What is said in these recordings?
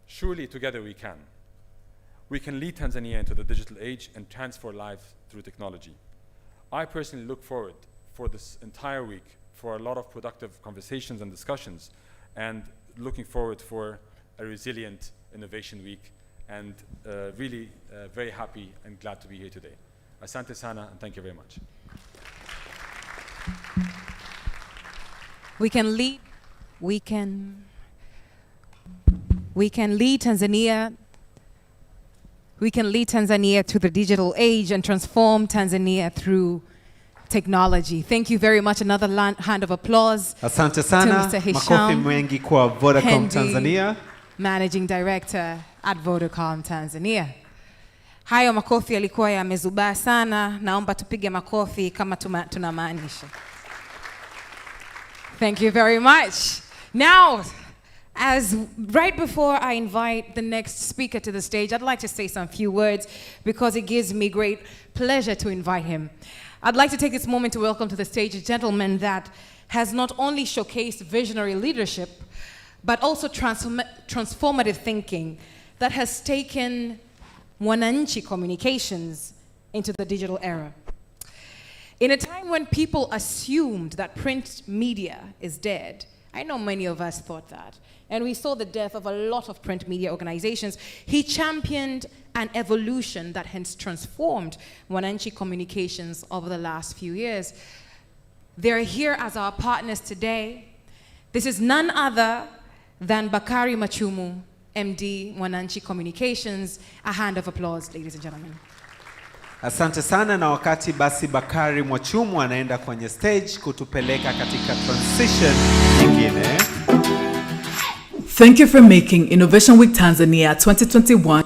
Surely together we can. We can lead Tanzania into the digital age and transform life through technology. I personally look forward for this entire week for a lot of productive conversations and discussions, and looking forward for a resilient innovation week, and really very happy and glad to be here today. Asante sana, and thank you very much. We can lead Tanzania. We can lead Tanzania to the digital age and transform Tanzania through technology. Thank you very much. Another hand of applause. Asante sana. To Mr. Makofi mengi kwa Vodacom Henry, Tanzania. Managing Director at Vodacom Tanzania. Hayo makofi yalikuwa yamezubaa sana. Naomba tupige makofi kama tunamaanisha. Thank you very much. Now, as right before I invite the next speaker to the stage, I'd like to say some few words because it gives me great pleasure to invite him. I'd like to take this moment to welcome to the stage a gentleman that has not only showcased visionary leadership, but also transformative thinking that has taken Mwananchi communications into the digital era. In a time when people assumed that print media is dead, I know many of us thought that, and we saw the death of a lot of print media organizations, he championed an evolution that has transformed Mwananchi communications over the last few years. They're here as our partners today. This is none other than Bakari Machumu, MD, Mwananchi Communications. A hand of applause, ladies and gentlemen. Asante sana, na wakati basi Bakari Mwachumu anaenda kwenye stage kutupeleka katika transition nyingine. Thank you for making Innovation Week Tanzania 2021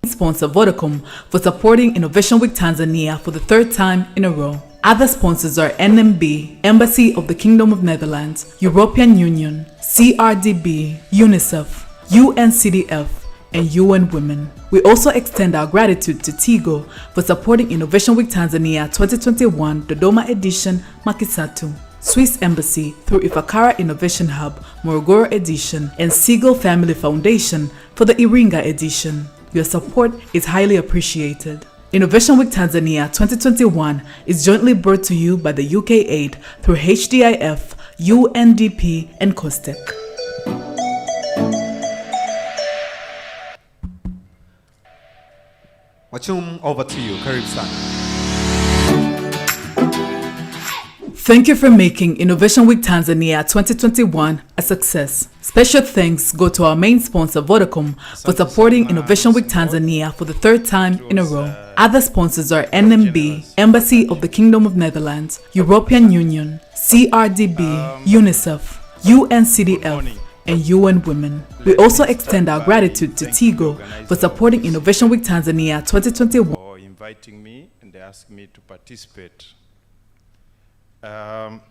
sponsor Vodacom for supporting Innovation Week Tanzania for the third time in a row. Other sponsors are NMB, Embassy of the Kingdom of Netherlands, European Union, CRDB, UNICEF, UNCDF, and UN Women. We also extend our gratitude to Tigo for supporting Innovation Week Tanzania 2021 Dodoma Edition Makisatu, Swiss Embassy through Ifakara Innovation Hub Morogoro Edition, and Siegel Family Foundation for the Iringa Edition. Your support is highly appreciated. Innovation Week Tanzania 2021 is jointly brought to you by the UK Aid through HDIF, UNDP, and COSTECH. Mwachum, over to you. Karibu sana. Thank you for making Innovation Week Tanzania 2021 a success. Special thanks go to our main sponsor Vodacom for supporting Innovation Week Tanzania for the third time in a row. Other sponsors are NMB, Embassy of the Kingdom of Netherlands, European Union, CRDB, UNICEF, UNCDF, and UN Women. We also extend our gratitude to Tigo for supporting Innovation Week Tanzania 2021. For inviting me and asking me to participate. Our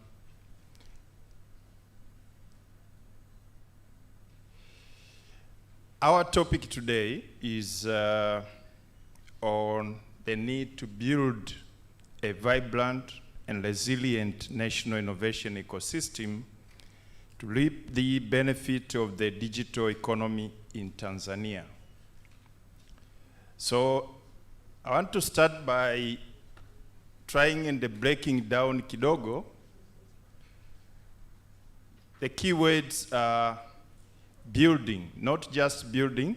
topic today is on the need to build a vibrant and resilient national innovation ecosystem to reap the benefit of the digital economy in Tanzania. So I want to start by trying and breaking down kidogo. The key words are building, not just building,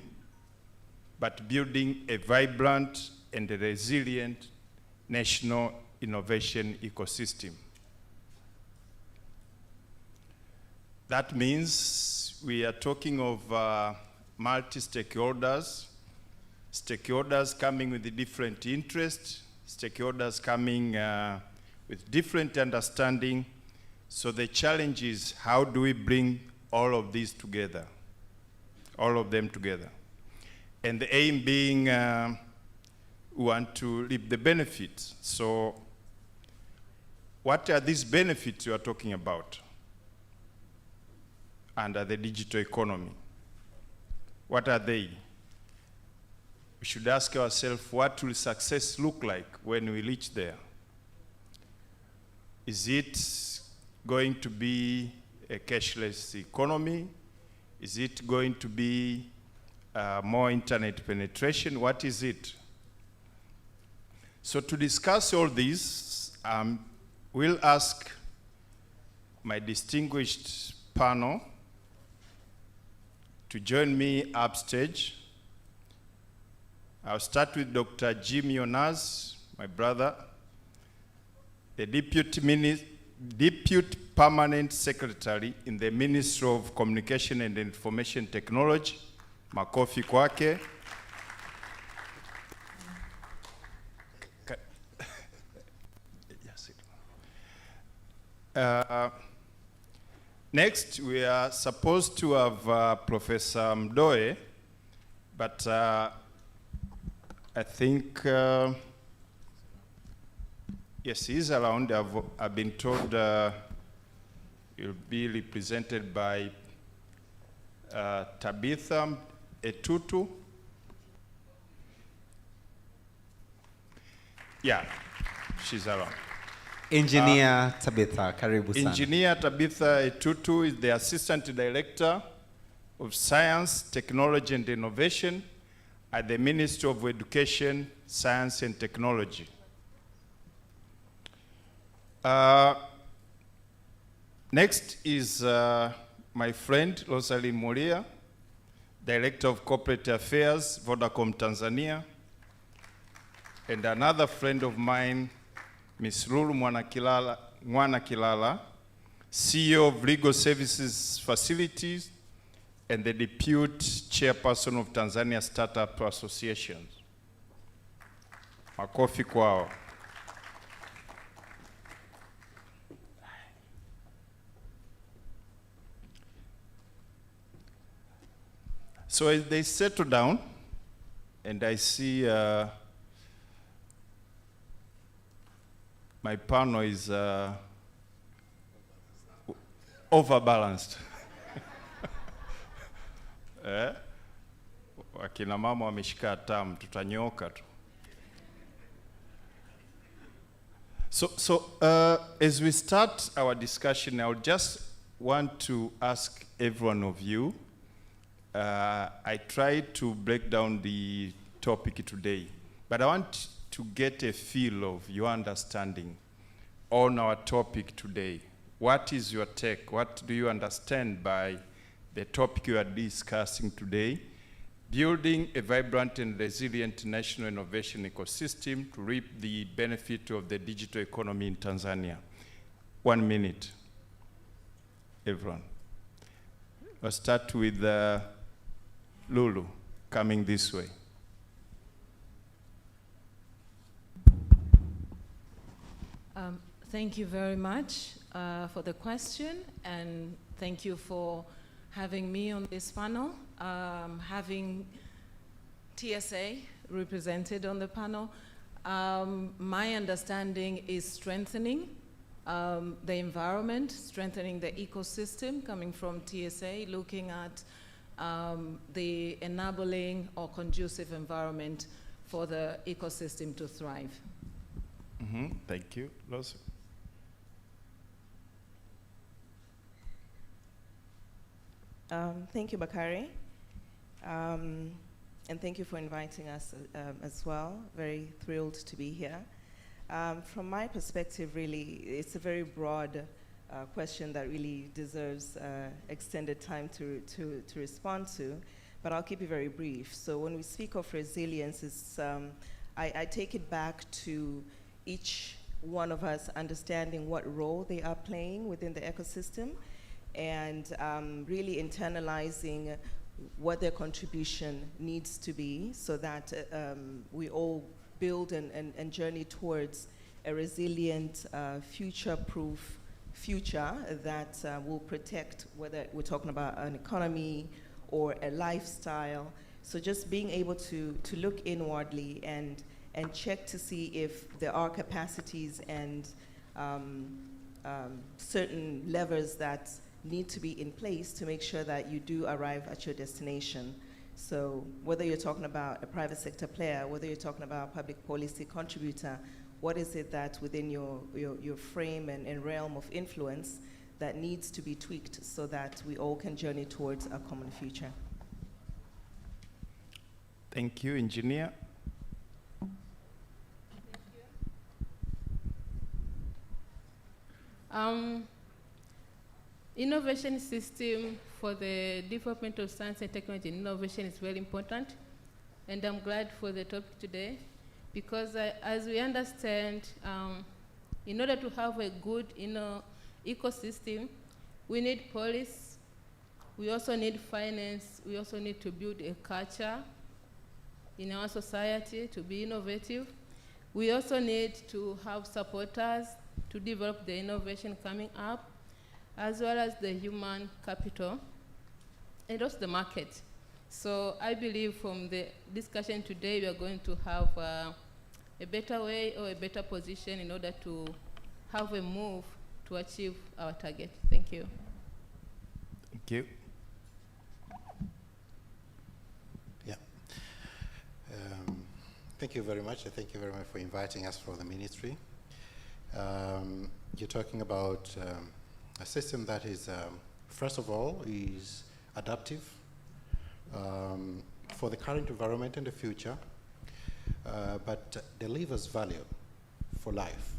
but building a vibrant and a resilient national innovation ecosystem. That means we are talking of multi-stakeholders, stakeholders coming with different interests, stakeholders coming with different understanding. So the challenge is, how do we bring all of these together, all of them together? And the aim being, we want to reap the benefits. So what are these benefits you are talking about under the digital economy? What are they? We should ask ourselves, what will success look like when we reach there? Is it going to be a cashless economy? Is it going to be more internet penetration? What is it? So to discuss all this, we'll ask my distinguished panel to join me upstage. I'll start with Dr. Jim Yonas, my brother, the Deputy Permanent Secretary in the Ministry of Communication and Information Technology. Makofi kwake. Next, we are supposed to have Professor Mdoe, but I think, yes, he's around. I've been told he'll be represented by Tabitha Etutu. Yeah, she's around. Engineer Tabitha, karibu sana. Engineer Tabitha Etutu is the Assistant Director of Science, Technology and Innovation at the Ministry of Education, Science and Technology. Next is my friend Rosalie Moria, Director of Corporate Affairs, Vodacom Tanzania, and another friend of mine, Ms. Lulu Mwanakilala, CEO of Legal Services Facilities and the Deputy Chairperson of Tanzania Startup Association. Makofi kwao. So as they settle down, and I see my panel is overbalanced. Wakina mama wameshika hatamu, tutanyoka tu. So as we start our discussion, I would just want to ask every one of you, I tried to break down the topic today, but I want to get a feel of your understanding on our topic today. What is your take? What do you understand by the topic you are discussing today? Building a vibrant and resilient national innovation ecosystem to reap the benefit of the digital economy in Tanzania. 1 minute, everyone. Let's start with Lulu, coming this way. Thank you very much for the question, and thank you for having me on this panel. Having TSA represented on the panel, my understanding is strengthening the environment, strengthening the ecosystem coming from TSA, looking at the enabling or conducive environment for the ecosystem to thrive. Thank you. Rosa. Thank you, Bakari. And thank you for inviting us as well. Very thrilled to be here. From my perspective, really, it's a very broad question that really deserves extended time to respond to, but I'll keep it very brief. So when we speak of resilience, it's, I take it back to each one of us understanding what role they are playing within the ecosystem, and really internalizing what their contribution needs to be, so that we all build and journey towards a resilient, future-proof future that will protect, whether we're talking about an economy or a lifestyle. So just being able to look inwardly and check to see if there are capacities and certain levers that need to be in place to make sure that you do arrive at your destination. So whether you're talking about a private sector player, whether you're talking about a public policy contributor, what is it that within your frame and realm of influence that needs to be tweaked so that we all can journey towards a common future. Thank you, engineer. Innovation system for the development of science and technology and innovation is very important, and I'm glad for the topic today, because as we understand, in order to have a good ecosystem, we need policy, we also need finance, we also need to build a culture in our society to be innovative. We also need to have supporters to develop the innovation coming up, as well as the human capital, and also the market. So I believe from the discussion today, we are going to have a better way or a better position in order to have a move to achieve our target. Thank you. Thank you. Yeah. Thank you very much. Thank you very much for inviting us for the ministry. You're talking about a system that is, first of all, is adaptive for the current environment and the future, but delivers value for life,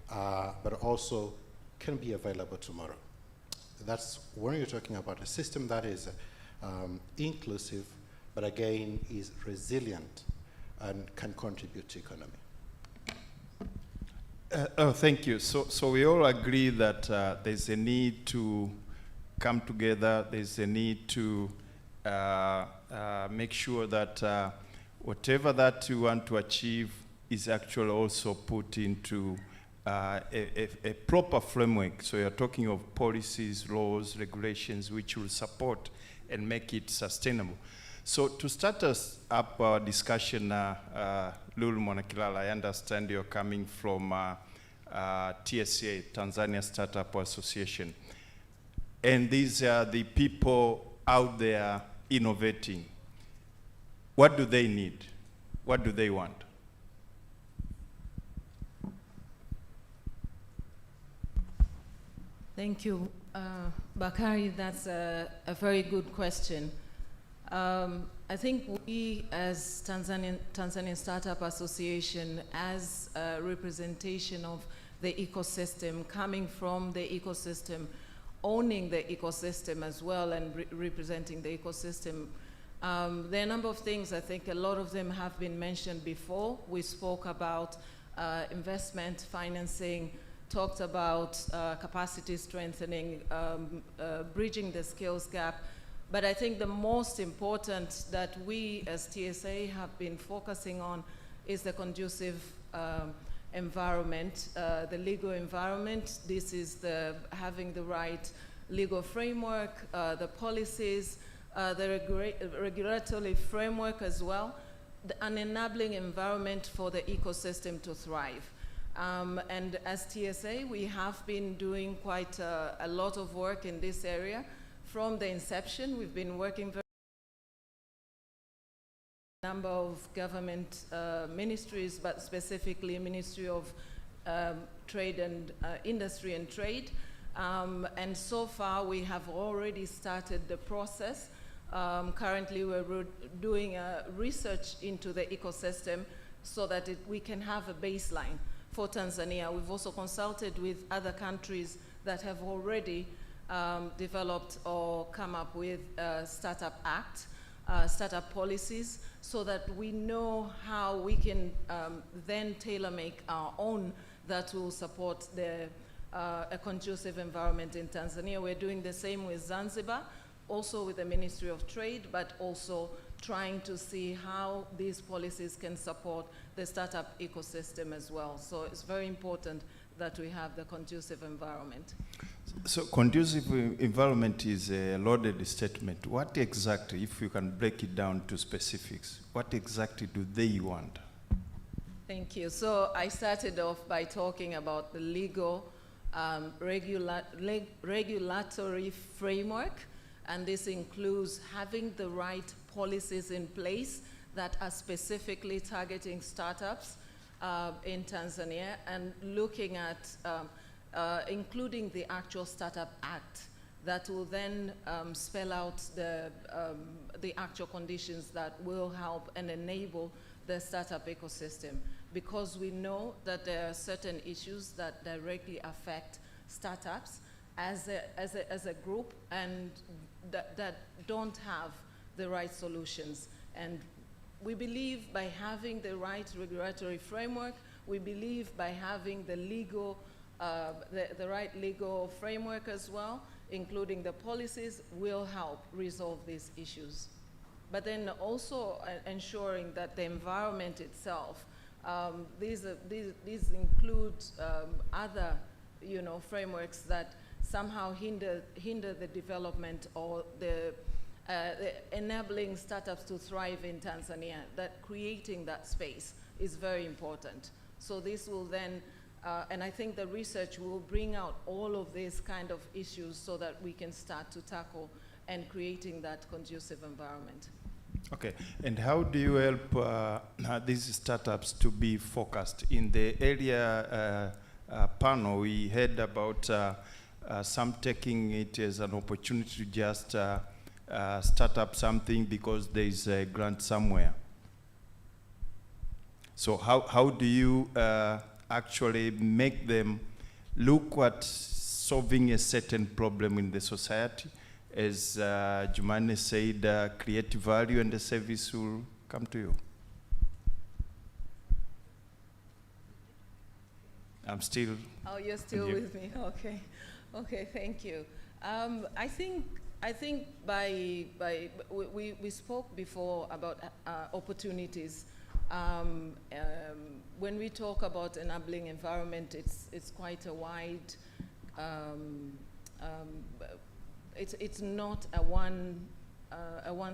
but also can be available tomorrow. That's when you're talking about a system that is inclusive, but again is resilient and can contribute to economy. Thank you. So we all agree that there's a need to come together. There's a need to make sure that whatever that you want to achieve is actually also put into a proper framework. So you're talking of policies, laws, regulations, which will support and make it sustainable. So to start us up our discussion, Lulu Mwanakilala, I understand you're coming from TSA, Tanzania Startup Association. And these are the people out there innovating. What do they need? What do they want? Thank you, Bakari. That's a very good question. I think we, as Tanzanian Startup Association, as a representation of the ecosystem, coming from the ecosystem, owning the ecosystem as well, and representing the ecosystem, there are a number of things. I think a lot of them have been mentioned before. We spoke about investment, financing, talked about capacity strengthening, bridging the skills gap. But I think the most important that we as TSA have been focusing on is the conducive environment, the legal environment. This is having the right legal framework, the policies, the regulatory framework as well, an enabling environment for the ecosystem to thrive. And as TSA, we have been doing quite a lot of work in this area. From the inception, we've been working very number of government ministries, but specifically Ministry of Trade and Industry and Trade. And so far, we have already started the process. Currently, we're doing research into the ecosystem so that we can have a baseline for Tanzania. We've also consulted with other countries that have already developed or come up with Startup Act, startup policies, so that we know how we can then tailor-make our own that will support a conducive environment in Tanzania. We're doing the same with Zanzibar, also with the Ministry of Trade, but also trying to see how these policies can support the startup ecosystem as well. So it's very important that we have the conducive environment. So conducive environment is a loaded statement. What exactly, if you can break it down to specifics, what exactly do they want? Thank you. So I started off by talking about the legal regulatory framework, and this includes having the right policies in place that are specifically targeting startups in Tanzania, and looking at including the actual Startup Act, that will then spell out the actual conditions that will help and enable the startup ecosystem. Because we know that there are certain issues that directly affect startups as a group, and that don't have the right solutions. And we believe by having the right regulatory framework, we believe by having the legal, the right legal framework as well, including the policies, will help resolve these issues. But then also ensuring that the environment itself, these include other, frameworks that somehow hinder the development or the enabling startups to thrive in Tanzania. That creating that space is very important. So this will then, and I think the research will bring out all of these kind of issues so that we can start to tackle and creating that conducive environment. Okay, and how do you help these startups to be focused? In the earlier panel, we heard about some taking it as an opportunity to just start up something because there is a grant somewhere. So how do you actually make them look at solving a certain problem in the society? As Jumanne said, create value and the service will come to you. I'm still. Oh, you're still with me. Okay, okay. Thank you. I think we spoke before about opportunities. When we talk about enabling environment, it's quite a wide. It's not a one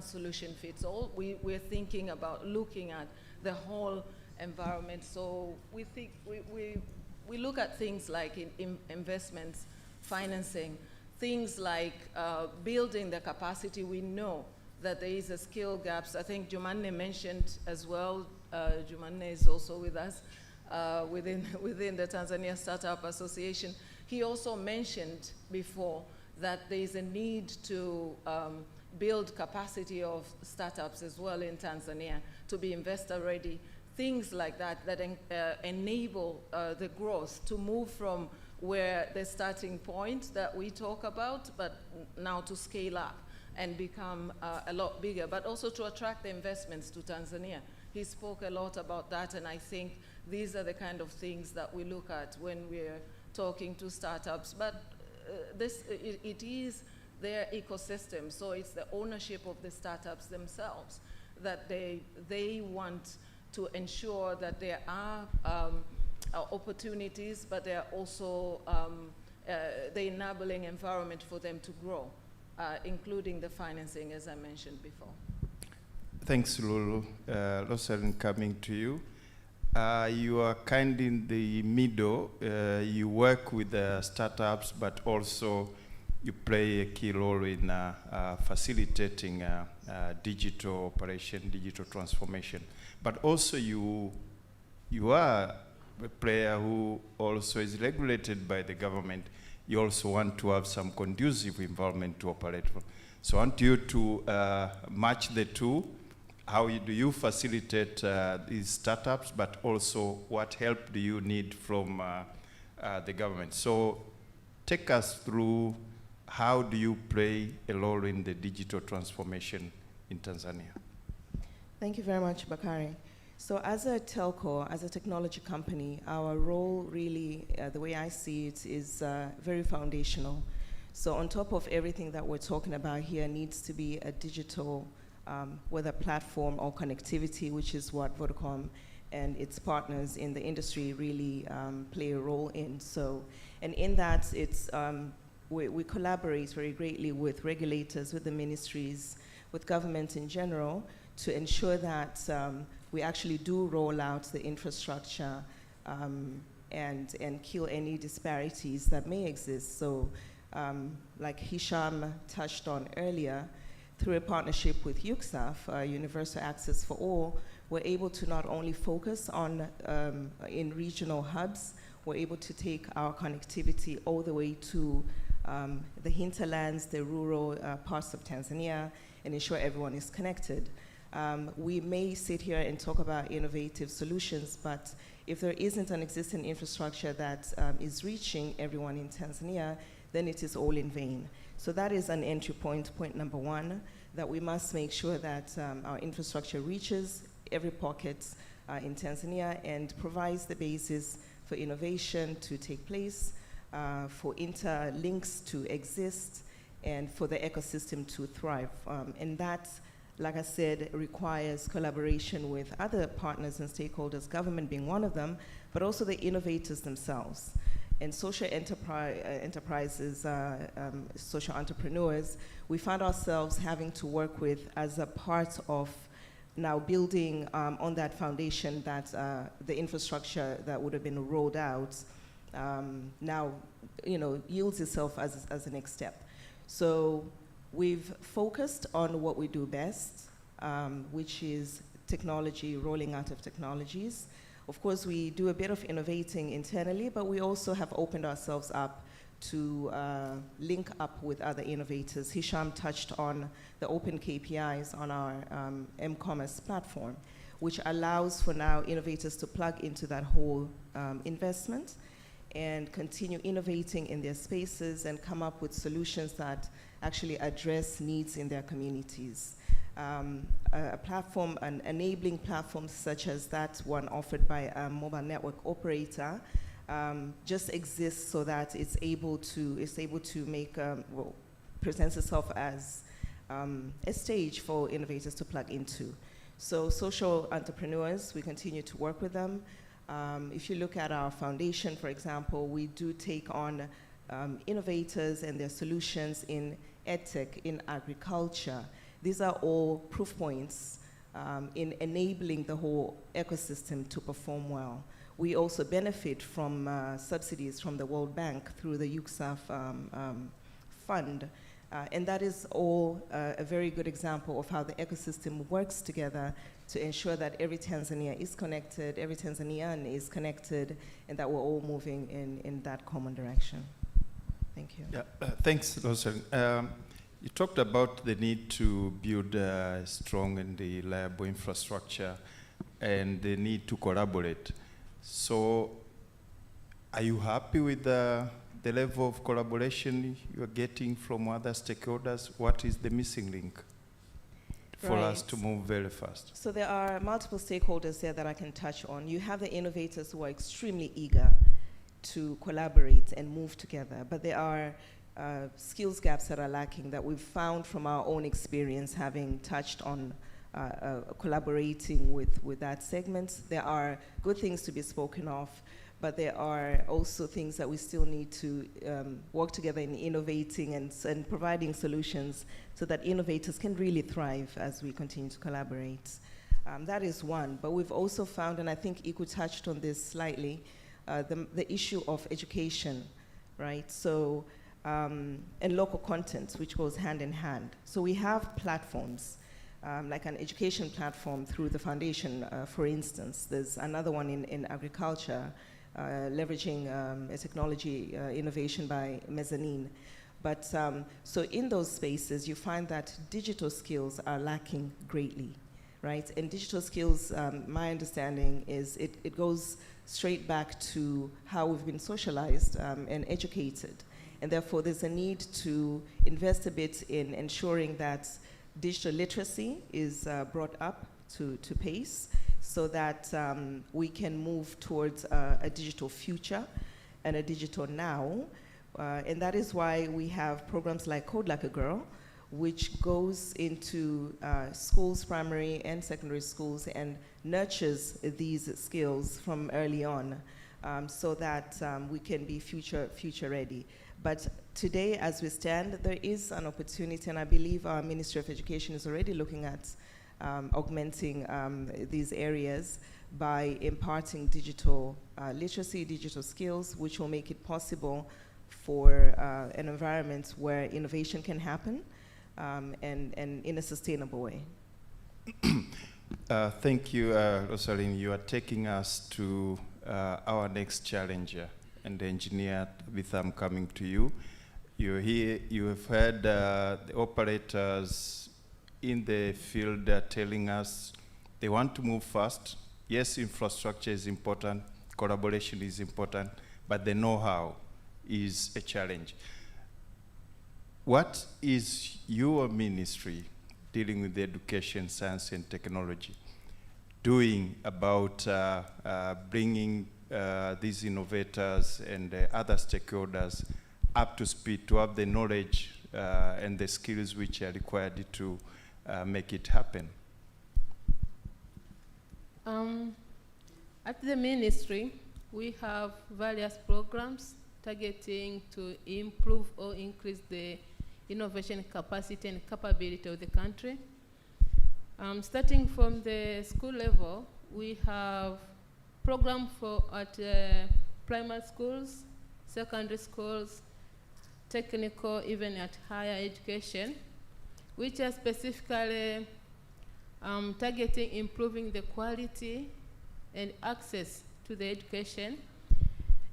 solution fits all. We're thinking about looking at the whole environment. So we think we look at things like investments, financing, things like building the capacity. We know that there is a skill gaps. I think Jumanne mentioned as well. Jumanne is also with us within the Tanzania Startup Association. He also mentioned before that there is a need to build capacity of startups as well in Tanzania to be investor ready. Things like that enable the growth to move from where the starting point that we talk about, but now to scale up and become a lot bigger, but also to attract the investments to Tanzania. He spoke a lot about that, and I think these are the kind of things that we look at when we're talking to startups. But it is their ecosystem, so it's the ownership of the startups themselves that they want to ensure that there are opportunities, but there are also the enabling environment for them to grow, including the financing, as I mentioned before. Thanks, Lulu. Rosalyn, coming to you. You are kind in the middle. You work with the startups, but also you play a key role in facilitating digital operation, digital transformation. But also you are a player who also is regulated by the government. You also want to have some conducive environment to operate from. So I want you to match the two. How do you facilitate these startups, but also what help do you need from the government? So take us through how do you play a role in the digital transformation in Tanzania? Thank you very much, Bakari. So as a telco, as a technology company, our role really, the way I see it, is very foundational. So on top of everything that we're talking about here needs to be a digital, whether platform or connectivity, which is what Vodacom and its partners in the industry really play a role in. So, and in that, it's, we collaborate very greatly with regulators, with the ministries, with government in general, to ensure that we actually do roll out the infrastructure and kill any disparities that may exist. So like Hisham touched on earlier, through a partnership with UCSAF, Universal Access for All, we're able to not only focus on in regional hubs, we're able to take our connectivity all the way to the hinterlands, the rural parts of Tanzania, and ensure everyone is connected. We may sit here and talk about innovative solutions, but if there isn't an existing infrastructure that is reaching everyone in Tanzania, then it is all in vain. So that is an entry point, point number one, that we must make sure that our infrastructure reaches every pocket in Tanzania and provides the basis for innovation to take place, for interlinks to exist, and for the ecosystem to thrive. And that, like I said, requires collaboration with other partners and stakeholders, government being one of them, but also the innovators themselves. And social enterprises, social entrepreneurs, we found ourselves having to work with as a part of now building on that foundation that the infrastructure that would have been rolled out now yields itself as the next step. So we've focused on what we do best, which is technology, rolling out of technologies. Of course, we do a bit of innovating internally, but we also have opened ourselves up to link up with other innovators. Hisham touched on the open KPIs on our m-commerce platform, which allows for now innovators to plug into that whole investment and continue innovating in their spaces and come up with solutions that actually address needs in their communities. A platform, an enabling platform such as that one offered by a mobile network operator just exists so that it's able to make, presents itself as a stage for innovators to plug into. So social entrepreneurs, we continue to work with them. If you look at our foundation, for example, we do take on innovators and their solutions in edtech, in agriculture. These are all proof points in enabling the whole ecosystem to perform well. We also benefit from subsidies from the World Bank through the UCSAF fund. And that is all a very good example of how the ecosystem works together to ensure that every Tanzania is connected, every Tanzanian is connected, and that we're all moving in that common direction. Thank you. Yeah, thanks, Rosalind. You talked about the need to build a strong and reliable infrastructure and the need to collaborate. So are you happy with the level of collaboration you're getting from other stakeholders? What is the missing link for us to move very fast? So there are multiple stakeholders there that I can touch on. You have the innovators who are extremely eager to collaborate and move together, but there are skills gaps that are lacking that we've found from our own experience having touched on collaborating with that segment. There are good things to be spoken of, but there are also things that we still need to work together in innovating and providing solutions so that innovators can really thrive as we continue to collaborate. That is one, but we've also found, and I think Iku touched on this slightly, the issue of education, right? So, and local content, which goes hand in hand. So we have platforms, like an education platform through the foundation, for instance. There's another one in agriculture, leveraging a technology innovation by Mezzanine. But so in those spaces, you find that digital skills are lacking greatly, right? And digital skills, my understanding is it goes straight back to how we've been socialized and educated. And therefore, there's a need to invest a bit in ensuring that digital literacy is brought up to pace so that we can move towards a digital future and a digital now. And that is why we have programs like Code Like a Girl, which goes into schools, primary and secondary schools, and nurtures these skills from early on so that we can be future ready. But today, as we stand, there is an opportunity, and I believe our Ministry of Education is already looking at augmenting these areas by imparting digital literacy, digital skills, which will make it possible for an environment where innovation can happen and in a sustainable way. Thank you, Rosalind. You are taking us to our next challenger and engineer, Tabitha, I'm coming to you. You have heard the operators in the field telling us they want to move fast. Yes, infrastructure is important, collaboration is important, but the know-how is a challenge. What is your ministry dealing with education, science, and technology doing about bringing these innovators and other stakeholders up to speed to have the knowledge and the skills which are required to make it happen? At the ministry, we have various programs targeting to improve or increase the innovation capacity and capability of the country. Starting from the school level, we have programs at primary schools, secondary schools, technical, even at higher education, which are specifically targeting improving the quality and access to the education.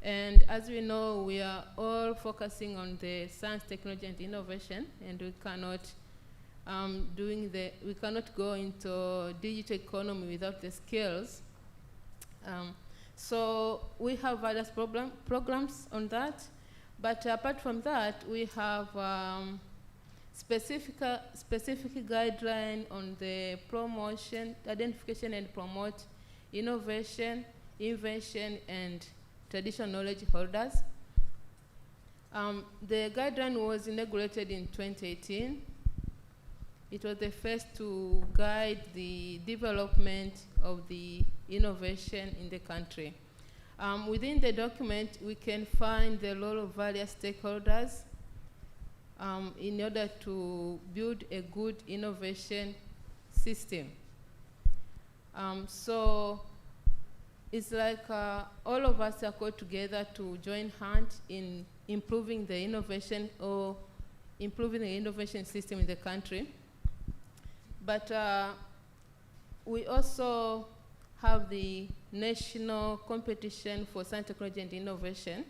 And as we know, we are all focusing on the science, technology, and innovation, and we cannot we cannot go into digital economy without the skills. So we have various programs on that, but apart from that, we have specific guideline on the promotion, identification, and promote innovation, invention, and traditional knowledge holders. The guideline was inaugurated in 2018. It was the first to guide the development of the innovation in the country. Within the document, we can find the role of various stakeholders in order to build a good innovation system. So it's like all of us are called together to join hands in improving the innovation or improving the innovation system in the country. But we also have the national competition for science, technology, and innovation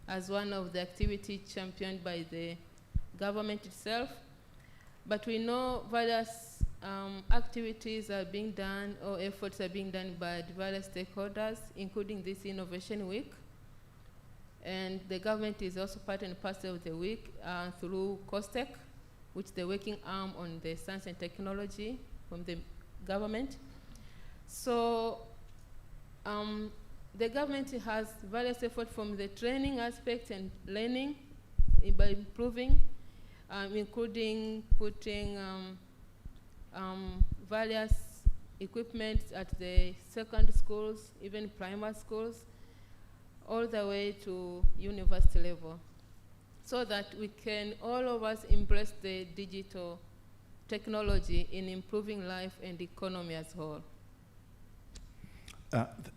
as one of the activities championed by the government itself. But we know various activities are being done or efforts are being done by various stakeholders, including this Innovation Week. And the government is also part and parcel of the week through COSTECH, which is the working arm on the science and technology from the government. So the government has various efforts from the training aspect and learning by improving, including putting various equipment at the secondary schools, even primary schools, all the way to university level, so that we can, all of us, embrace the digital technology in improving life and economy as a whole.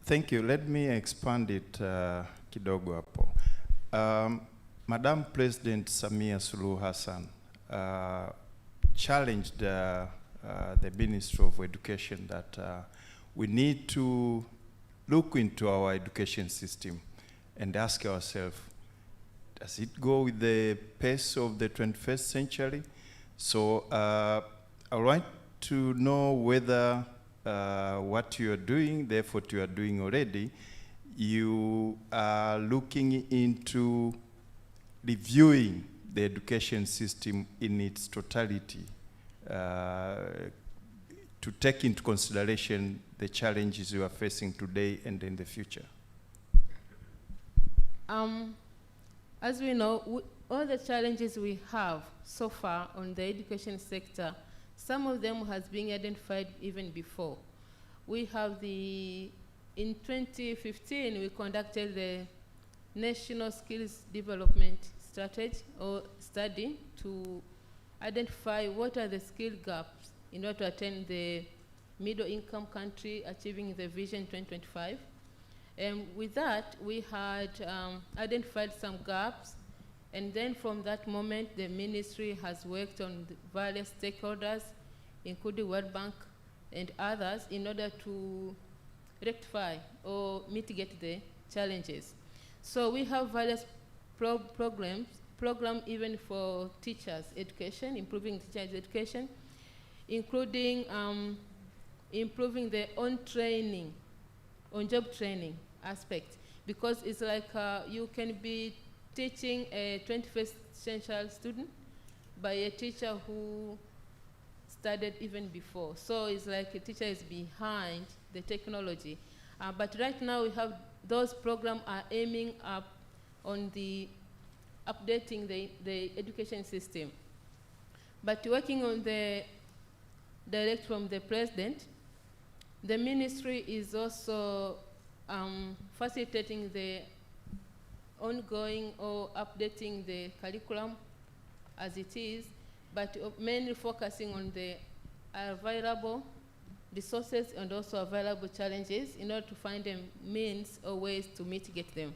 Thank you. Let me expand it kidogo hapo. Madam President Samia Suluhu Hassan challenged the Ministry of Education that we need to look into our education system and ask ourselves, does it go with the pace of the 21st century? So I would like to know whether what you are doing, the effort you are doing already, you are looking into reviewing the education system in its totality to take into consideration the challenges you are facing today and in the future. As we know, all the challenges we have so far on the education sector, some of them has been identified even before. We have in 2015, we conducted the National Skills Development Strategy or study to identify what are the skill gaps in order to attain the middle income country achieving the Vision 2025. And with that, we had identified some gaps. And then from that moment, the ministry has worked on the various stakeholders, including World Bank and others, in order to rectify or mitigate the challenges. So we have various program even for teachers' education, improving teachers' education, including improving the on-job training aspect, because it's like you can be teaching a 21st century student by a teacher who studied even before. So it's like a teacher is behind the technology. But right now we have those programs are aiming up on the updating the education system. But working on the direct from the president, the ministry is also facilitating the ongoing or updating the curriculum as it is, but mainly focusing on the available resources and also available challenges in order to find them means or ways to mitigate them.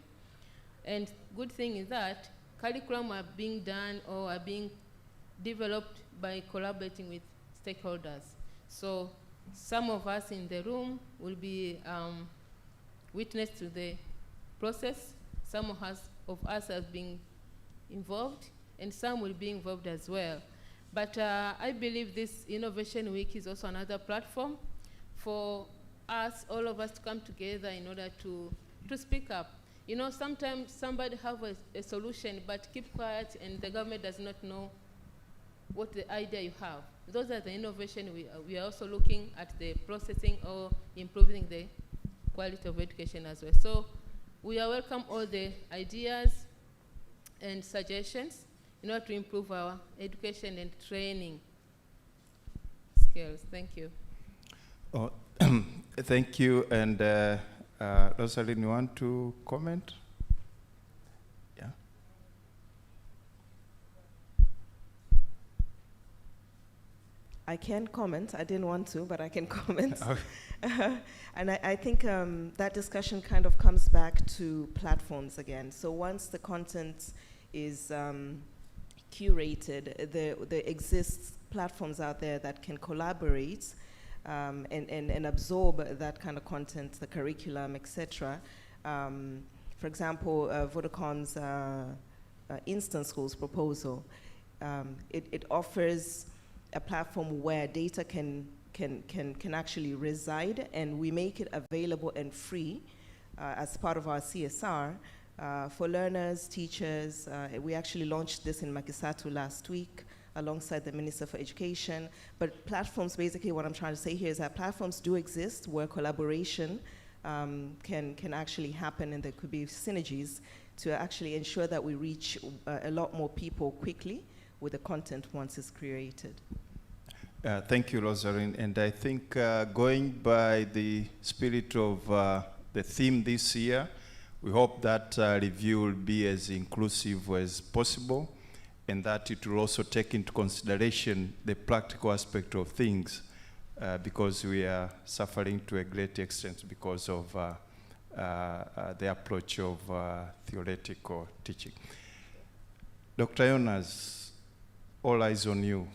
And good thing is that curriculum are being done or are being developed by collaborating with stakeholders. So some of us in the room will be witness to the process. Some of us have been involved, and some will be involved as well. But I believe this Innovation Week is also another platform for us, all of us, to come together in order to speak up. You know, sometimes somebody have a solution, but keep quiet, and the government does not know what the idea you have. Those are the innovation. We are also looking at the processing or improving the quality of education as well. So we are welcome all the ideas and suggestions in order to improve our education and training skills. Thank you. Oh, thank you. And Rosalind, you want to comment? Yeah. I can comment. I didn't want to, but I can comment. And I think that discussion kind of comes back to platforms again. So once the content is curated, there exists platforms out there that can collaborate and absorb that kind of content, the curriculum, etc. For example, Vodacom's Instant Schools proposal, it offers a platform where data can actually reside, and we make it available and free as part of our CSR for learners, teachers. We actually launched this in Makisatu last week alongside the Minister for Education. But platforms, basically what I'm trying to say here is that platforms do exist where collaboration can actually happen, and there could be synergies to actually ensure that we reach a lot more people quickly with the content once it's created. Thank you, Rosalind. And I think going by the spirit of the theme this year, we hope that review will be as inclusive as possible, and that it will also take into consideration the practical aspect of things, because we are suffering to a great extent because of the approach of theoretical teaching. Dr. Jonas, all eyes on you.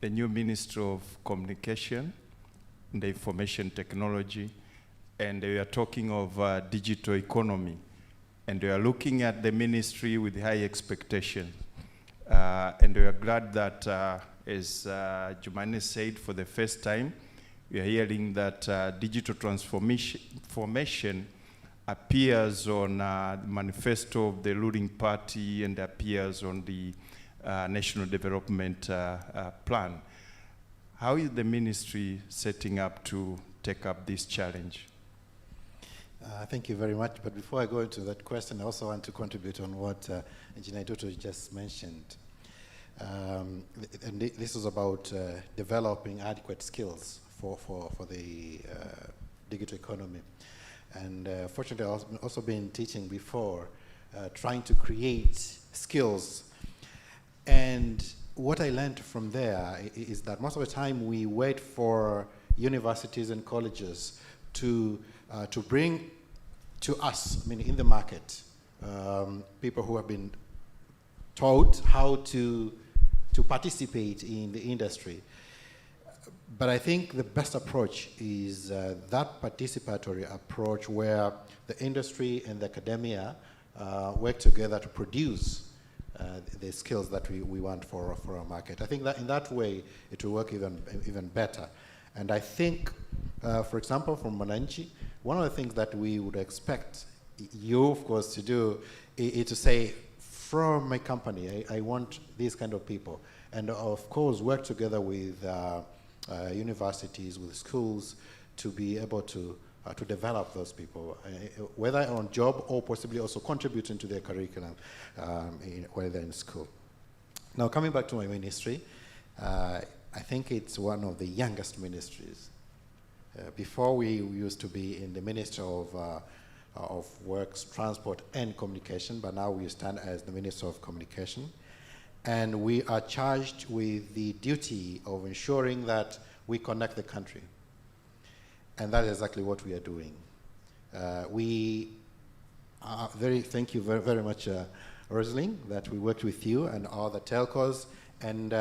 The new Minister of Communication and the Information Technology, and we are talking of digital economy, and we are looking at the ministry with high expectations. And we are glad that, as Jumanne said, for the first time, we are hearing that digital transformation appears on the manifesto of the ruling party and appears on the National Development Plan. How is the ministry setting up to take up this challenge? Thank you very much. But before I go into that question, I also want to contribute on what Engineer Doto just mentioned. And this is about developing adequate skills for the digital economy. And fortunately, I've also been teaching before, trying to create skills. And what I learned from there is that most of the time we wait for universities and colleges to bring to us, I mean, in the market, people who have been taught how to participate in the industry. But I think the best approach is that participatory approach where the industry and the academia work together to produce the skills that we want for our market. I think that in that way it will work even better. And I think, for example, from Mwananchi, one of the things that we would expect you, of course, to do is to say, from my company, I want these kind of people. And of course, work together with universities, with schools, to be able to develop those people, whether on job or possibly also contributing to their curriculum while they're in school. Now, coming back to my ministry, I think it's one of the youngest ministries. Before we used to be in the Ministry of Works, Transport and Communication, but now we stand as the Minister of Communication. And we are charged with the duty of ensuring that we connect the country. And that is exactly what we are doing. We are thank you very much, Rosalind, that we worked with you and all the telcos. And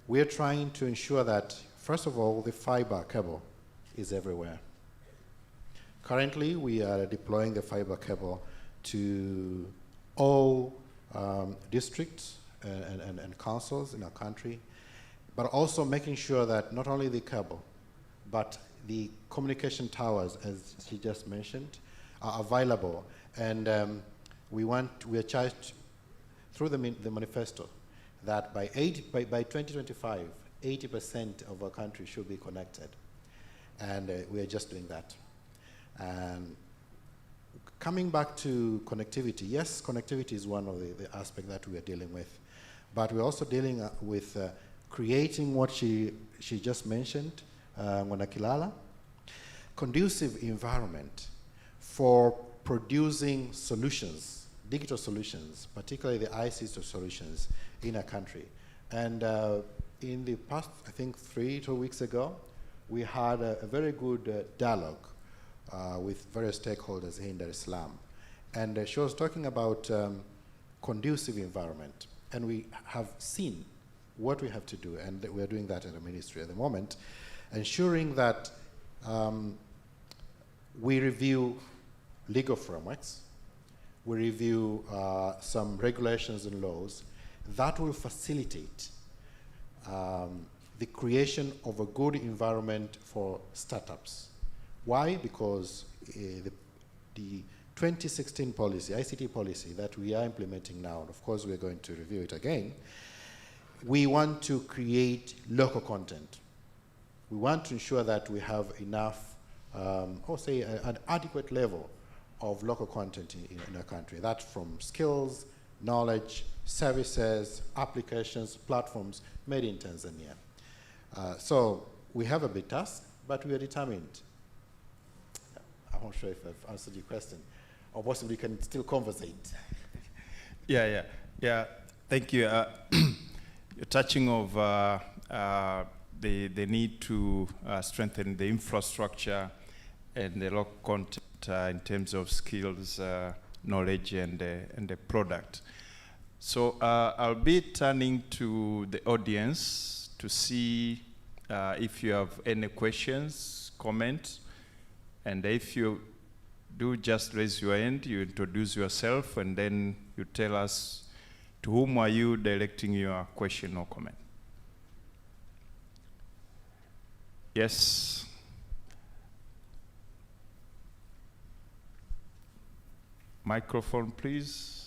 we're trying to ensure that, first of all, the fiber cable is everywhere. Currently, we are deploying the fiber cable to all districts and councils in our country, but also making sure that not only the cable, but the communication towers, as she just mentioned, are available. And we are charged through the manifesto that by 2025, 80% of our country should be connected. And we are just doing that. And coming back to connectivity, yes, connectivity is one of the aspects that we are dealing with. But we're also dealing with creating what she just mentioned, Ngwanakilala, conducive environment for producing solutions, digital solutions, particularly the ICT solutions in our country. And in the past, I think 2 weeks ago, we had a very good dialogue with various stakeholders here in Dar es Salaam. And she was talking about conducive environment. And we have seen what we have to do, and we're doing that in the ministry at the moment, ensuring that we review legal frameworks, we review some regulations and laws that will facilitate the creation of a good environment for startups. Why? Because the 2016 policy, ICT policy that we are implementing now, and of course we're going to review it again, we want to create local content. We want to ensure that we have enough, or say an adequate level of local content in our country. That's from skills, knowledge, services, applications, platforms made in Tanzania. So we have a big task, but we are determined. I'm not sure if I've answered your question, or possibly can still conversate. Yeah. Thank you. You're touching of the need to strengthen the infrastructure and the local content in terms of skills, knowledge, and the product. So I'll be turning to the audience to see if you have any questions, comments, and if you do, just raise your hand, you introduce yourself, and then you tell us to whom are you directing your question or comment. Yes. Microphone, please.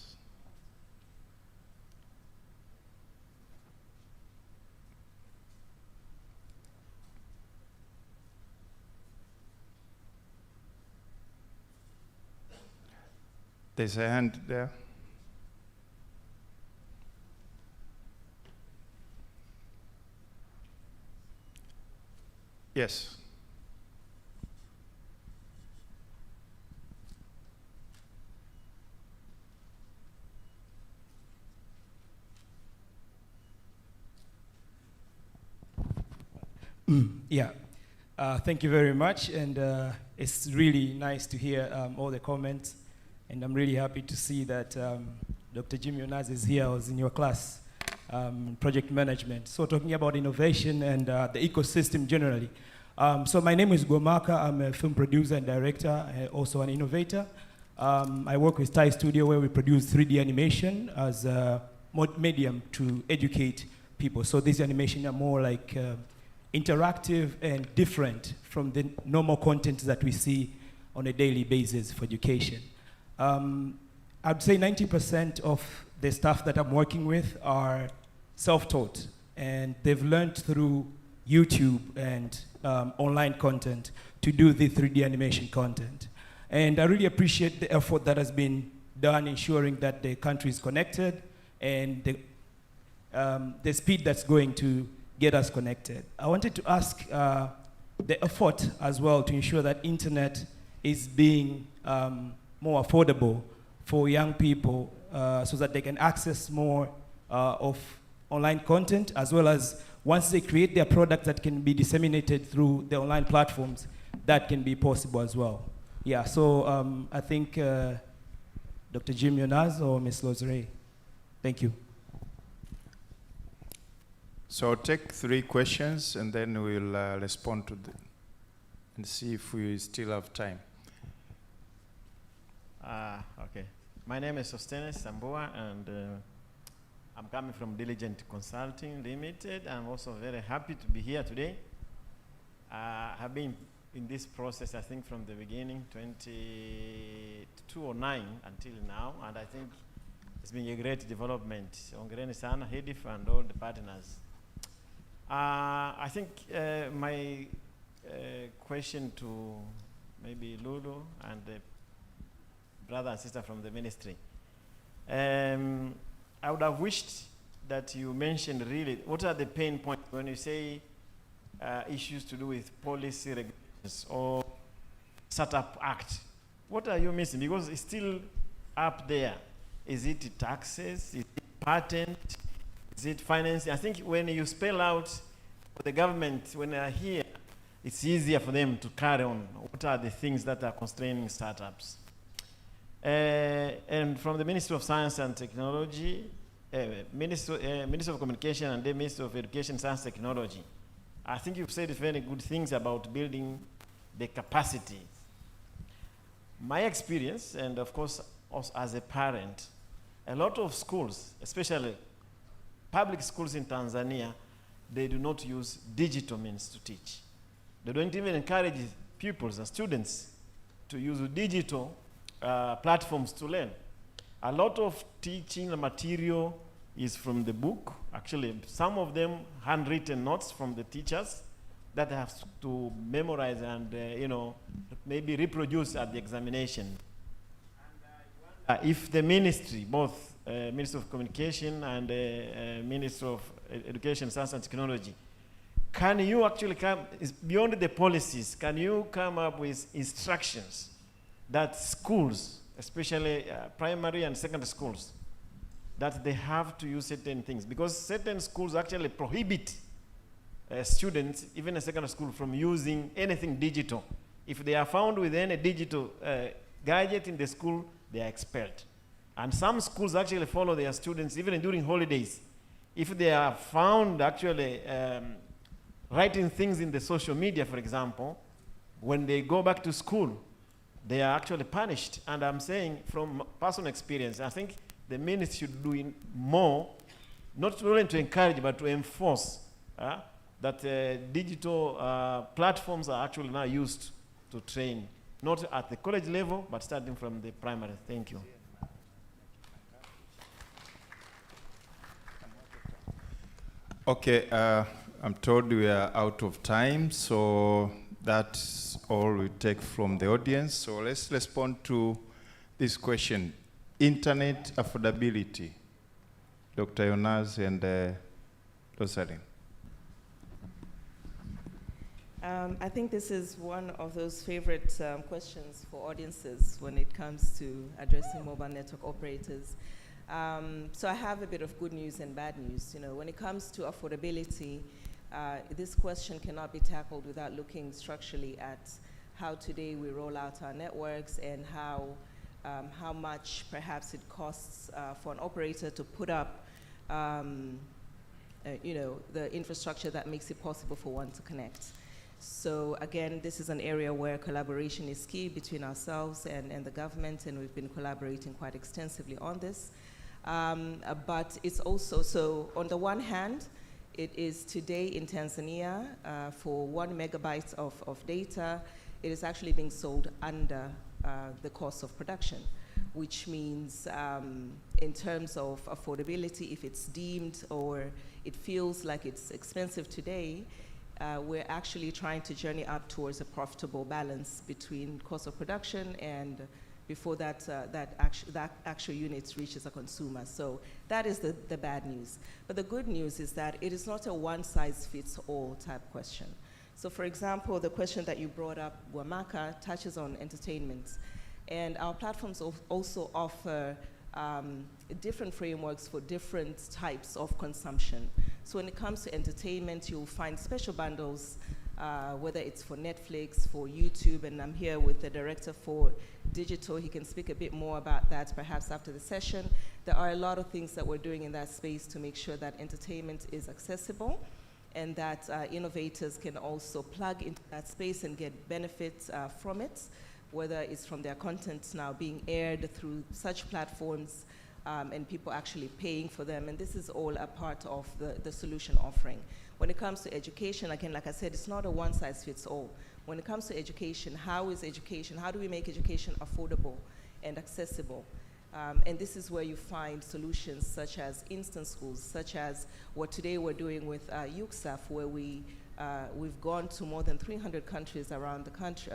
There's a hand there. Yes. Thank you very much, and it's really nice to hear all the comments, and I'm really happy to see that Dr. Jimmy Onazi is here. I was in your class project management. So talking about innovation and the ecosystem generally. So my name is Gomaka. I'm a film producer and director, also an innovator. I work with Thai Studio where we produce 3D animation as a medium to educate people. So these animation are more like interactive and different from the normal content that we see on a daily basis for education. I'd say 90% of the staff that I'm working with are self-taught, and they've learned through YouTube and online content to do the 3D animation content. And I really appreciate the effort that has been done ensuring that the country is connected and the speed that's going to get us connected. I wanted to ask the effort as well to ensure that internet is being more affordable for young people so that they can access more of online content, as well as once they create their product that can be disseminated through the online platforms, that can be possible as well. Yeah, so I think Dr. Jim Yonaz or Ms. Lozere. Thank you. So I'll take 3 questions and then we'll respond to them and see if we still have time. Okay. My name is Sostenes Sambua, and I'm coming from Diligent Consulting Limited. I'm also very happy to be here today. I've been in this process, I think, from the beginning, 2009 until now, and I think it's been a great development. Hongereni sana, HDIF and all the partners. I think my question to maybe Lulu and the brother and sister from the ministry. I would have wished that you mentioned really what are the pain points when you say issues to do with policy regulations or Startup Act. What are you missing? Because it's still up there. Is it taxes? Is it patent? Is it financing? I think when you spell out for the government, when they are here, it's easier for them to carry on. What are the things that are constraining startups? And from the Ministry of Science and Technology, Ministry of Communication and the Ministry of Education, Science and Technology, I think you've said very good things about building the capacity. My experience, and of course, also as a parent, a lot of schools, especially public schools in Tanzania, they do not use digital means to teach. They don't even encourage pupils and students to use digital platforms to learn. A lot of teaching material is from the book. Actually, some of them handwritten notes from the teachers that they have to memorize and maybe reproduce at the examination. If the ministry, both Ministry of Communication and Ministry of Education, Science and Technology, can you actually beyond the policies, can you come up with instructions that schools, especially primary and secondary schools, that they have to use certain things? Because certain schools actually prohibit students, even a secondary school, from using anything digital. If they are found with any digital gadget in the school, they are expelled. And some schools actually follow their students even during holidays. If they are found actually writing things in the social media, for example, when they go back to school, they are actually punished. And I'm saying from personal experience, I think the ministry should do more, not only to encourage, but to enforce that digital platforms are actually now used to train, not at the college level, but starting from the primary. Thank you. Okay, I'm told we are out of time, so that's all we take from the audience. So let's respond to this question. Internet affordability. Dr. Yonaz and Rosaline. I think this is one of those favorite questions for audiences when it comes to addressing mobile network operators. So I have a bit of good news and bad news. When it comes to affordability, this question cannot be tackled without looking structurally at how today we roll out our networks and how much perhaps it costs for an operator to put up the infrastructure that makes it possible for one to connect. So again, this is an area where collaboration is key between ourselves and the government, and we've been collaborating quite extensively on this. But it's also, so on the one hand, it is today in Tanzania, for 1 megabyte of data, it is actually being sold under the cost of production, which means in terms of affordability, if it's deemed or it feels like it's expensive today, we're actually trying to journey up towards a profitable balance between cost of production and before that actual unit reaches a consumer. So that is the bad news. But the good news is that it is not a one-size-fits-all type question. So for example, the question that you brought up, Gwamaka, touches on entertainment. And our platforms also offer different frameworks for different types of consumption. So when it comes to entertainment, you'll find special bundles, whether it's for Netflix, for YouTube, and I'm here with the director for digital. He can speak a bit more about that perhaps after the session. There are a lot of things that we're doing in that space to make sure that entertainment is accessible and that innovators can also plug into that space and get benefits from it, whether it's from their content now being aired through such platforms and people actually paying for them. And this is all a part of the solution offering. When it comes to education, again, like I said, it's not a one-size-fits-all. When it comes to education, how do we make education affordable and accessible? And this is where you find solutions such as instant schools, such as what today we're doing with UCSAF, where we've gone to more than 300 countries around the country,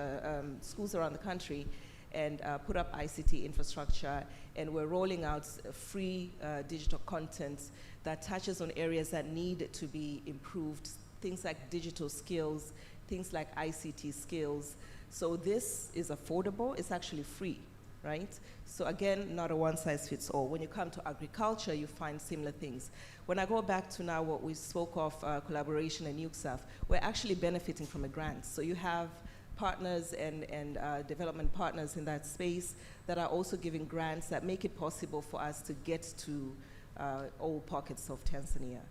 schools around the country, and put up ICT infrastructure, and we're rolling out free digital content that touches on areas that need to be improved, things like digital skills, things like ICT skills. So this is affordable, it's actually free, right? So again, not a one-size-fits-all. When you come to agriculture, you find similar things. When I go back to now what we spoke of, collaboration and UCSAF, we're actually benefiting from a grant. So you have partners and development partners in that space that are also giving grants that make it possible for us to get to all pockets of Tanzania.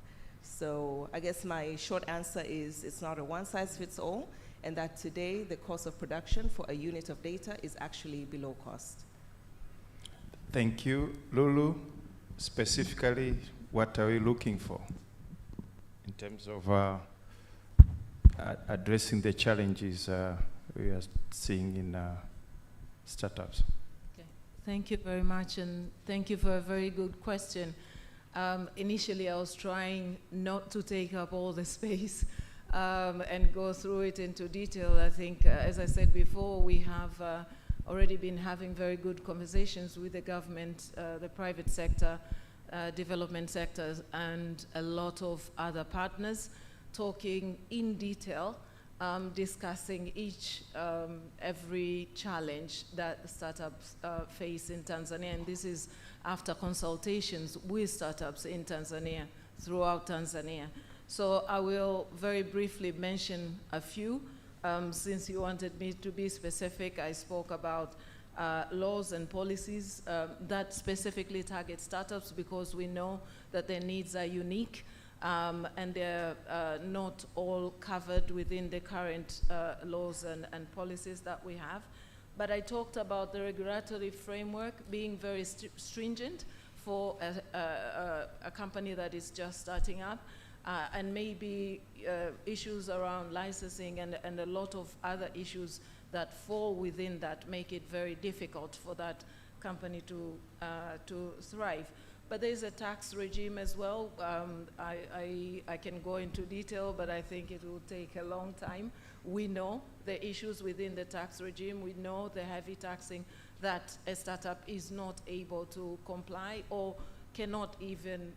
So I guess my short answer is it's not a one-size-fits-all, and that today the cost of production for a unit of data is actually below cost. Thank you. Lulu, specifically, what are we looking for in terms of addressing the challenges we are seeing in startups? Okay. Thank you very much, and thank you for a very good question. Initially, I was trying not to take up all the space and go through it into detail. I think, as I said before, we have already been having very good conversations with the government, the private sector, development sectors, and a lot of other partners, talking in detail, discussing every challenge that the startups face in Tanzania, and this is after consultations with startups in Tanzania, throughout Tanzania. So I will very briefly mention a few. Since you wanted me to be specific, I spoke about laws and policies that specifically target startups because we know that their needs are unique and they're not all covered within the current laws and policies that we have. But I talked about the regulatory framework being very stringent for a company that is just starting up, and maybe issues around licensing and a lot of other issues that fall within that make it very difficult for that company to thrive. But there's a tax regime as well. I can go into detail, but I think it will take a long time. We know the issues within the tax regime. We know the heavy taxing that a startup is not able to comply or cannot even,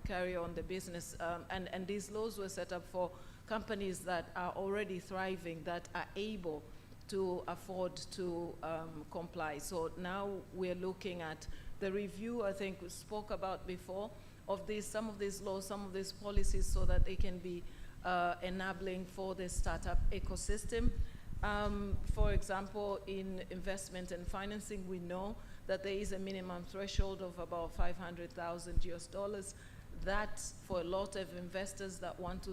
carry on the business. And these laws were set up for companies that are already thriving, that are able to afford to comply. So now we're looking at the review, I think we spoke about before, of some of these laws, some of these policies, so that they can be enabling for the startup ecosystem. For example, in investment and financing, we know that there is a minimum threshold of about $500,000 US that for a lot of investors that want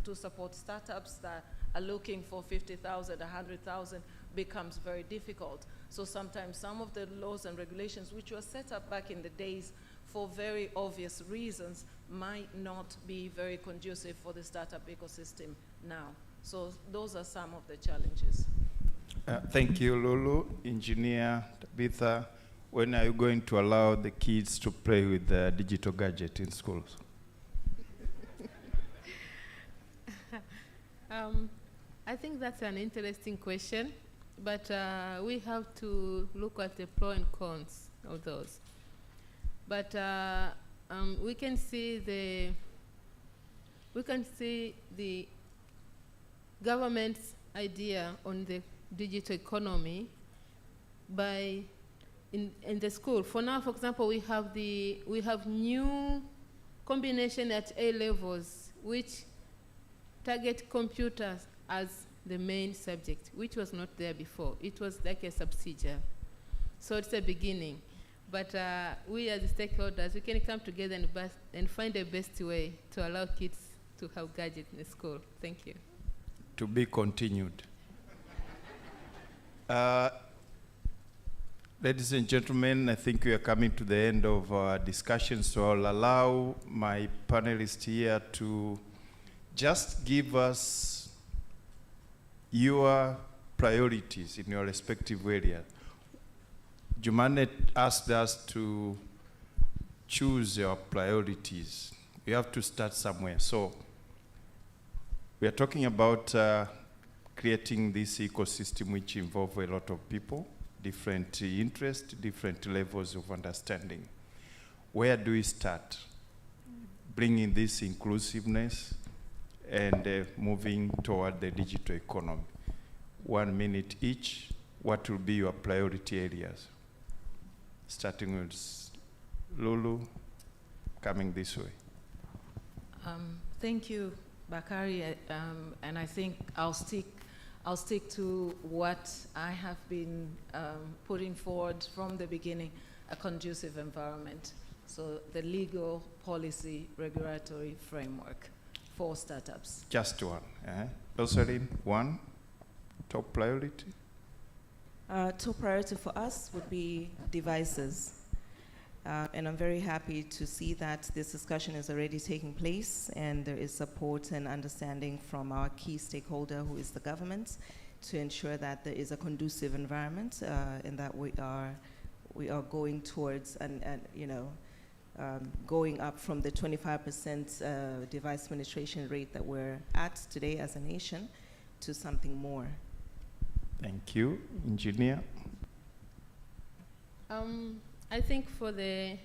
to support startups that are looking for 50,000, 100,000 becomes very difficult. So sometimes some of the laws and regulations which were set up back in the days for very obvious reasons might not be very conducive for the startup ecosystem now. So those are some of the challenges. Thank you, Lulu. Engineer Tabitha, when are you going to allow the kids to play with the digital gadget in schools? I think that's an interesting question, but we have to look at the pros and cons of those. But we can see the government's idea on the digital economy by in the school. For now, for example, we have new combination at A levels which target computers as the main subject, which was not there before. It was like a subsidiary. So it's a beginning. But we as stakeholders, we can come together and find the best way to allow kids to have gadgets in the school. Thank you. To be continued. Ladies and gentlemen, I think we are coming to the end of our discussion, so I'll allow my panelists here to just give us your priorities in your respective area. Jumanet asked us to choose your priorities. You have to start somewhere. So we are talking about creating this ecosystem which involves a lot of people, different interests, different levels of understanding. Where do we start? Bringing this inclusiveness and moving toward the digital economy. 1 minute each. What will be your priority areas? Starting with Lulu, coming this way. Thank you, Bakari, and I think I'll stick to what I have been putting forward from the beginning: a conducive environment. So the legal, policy, regulatory framework for startups. Just one. Rosaline, one top priority. Top priority for us would be devices. And I'm very happy to see that this discussion is already taking place and there is support and understanding from our key stakeholder, who is the government, to ensure that there is a conducive environment and that we are going towards going up from the 25% device penetration rate that we're at today as a nation to something more. Thank you. Engineer? I think for the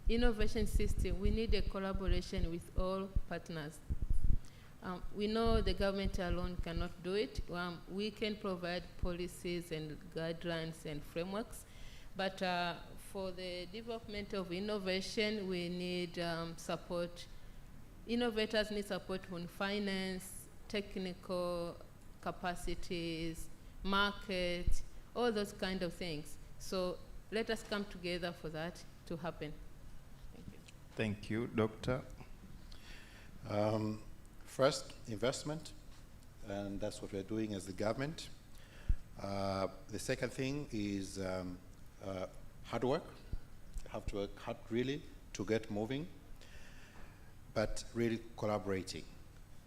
innovation system, we need a collaboration with all partners. We know the government alone cannot do it. We can provide policies and guidelines and frameworks, but for the development of innovation, we need support. Innovators need support on finance, technical capacities, market, all those kind of things. So let us come together for that to happen. Thank you. Thank you. Doctor? First, investment, and that's what we're doing as the government. The second thing is hard work. You have to work hard really to get moving, but really collaborating.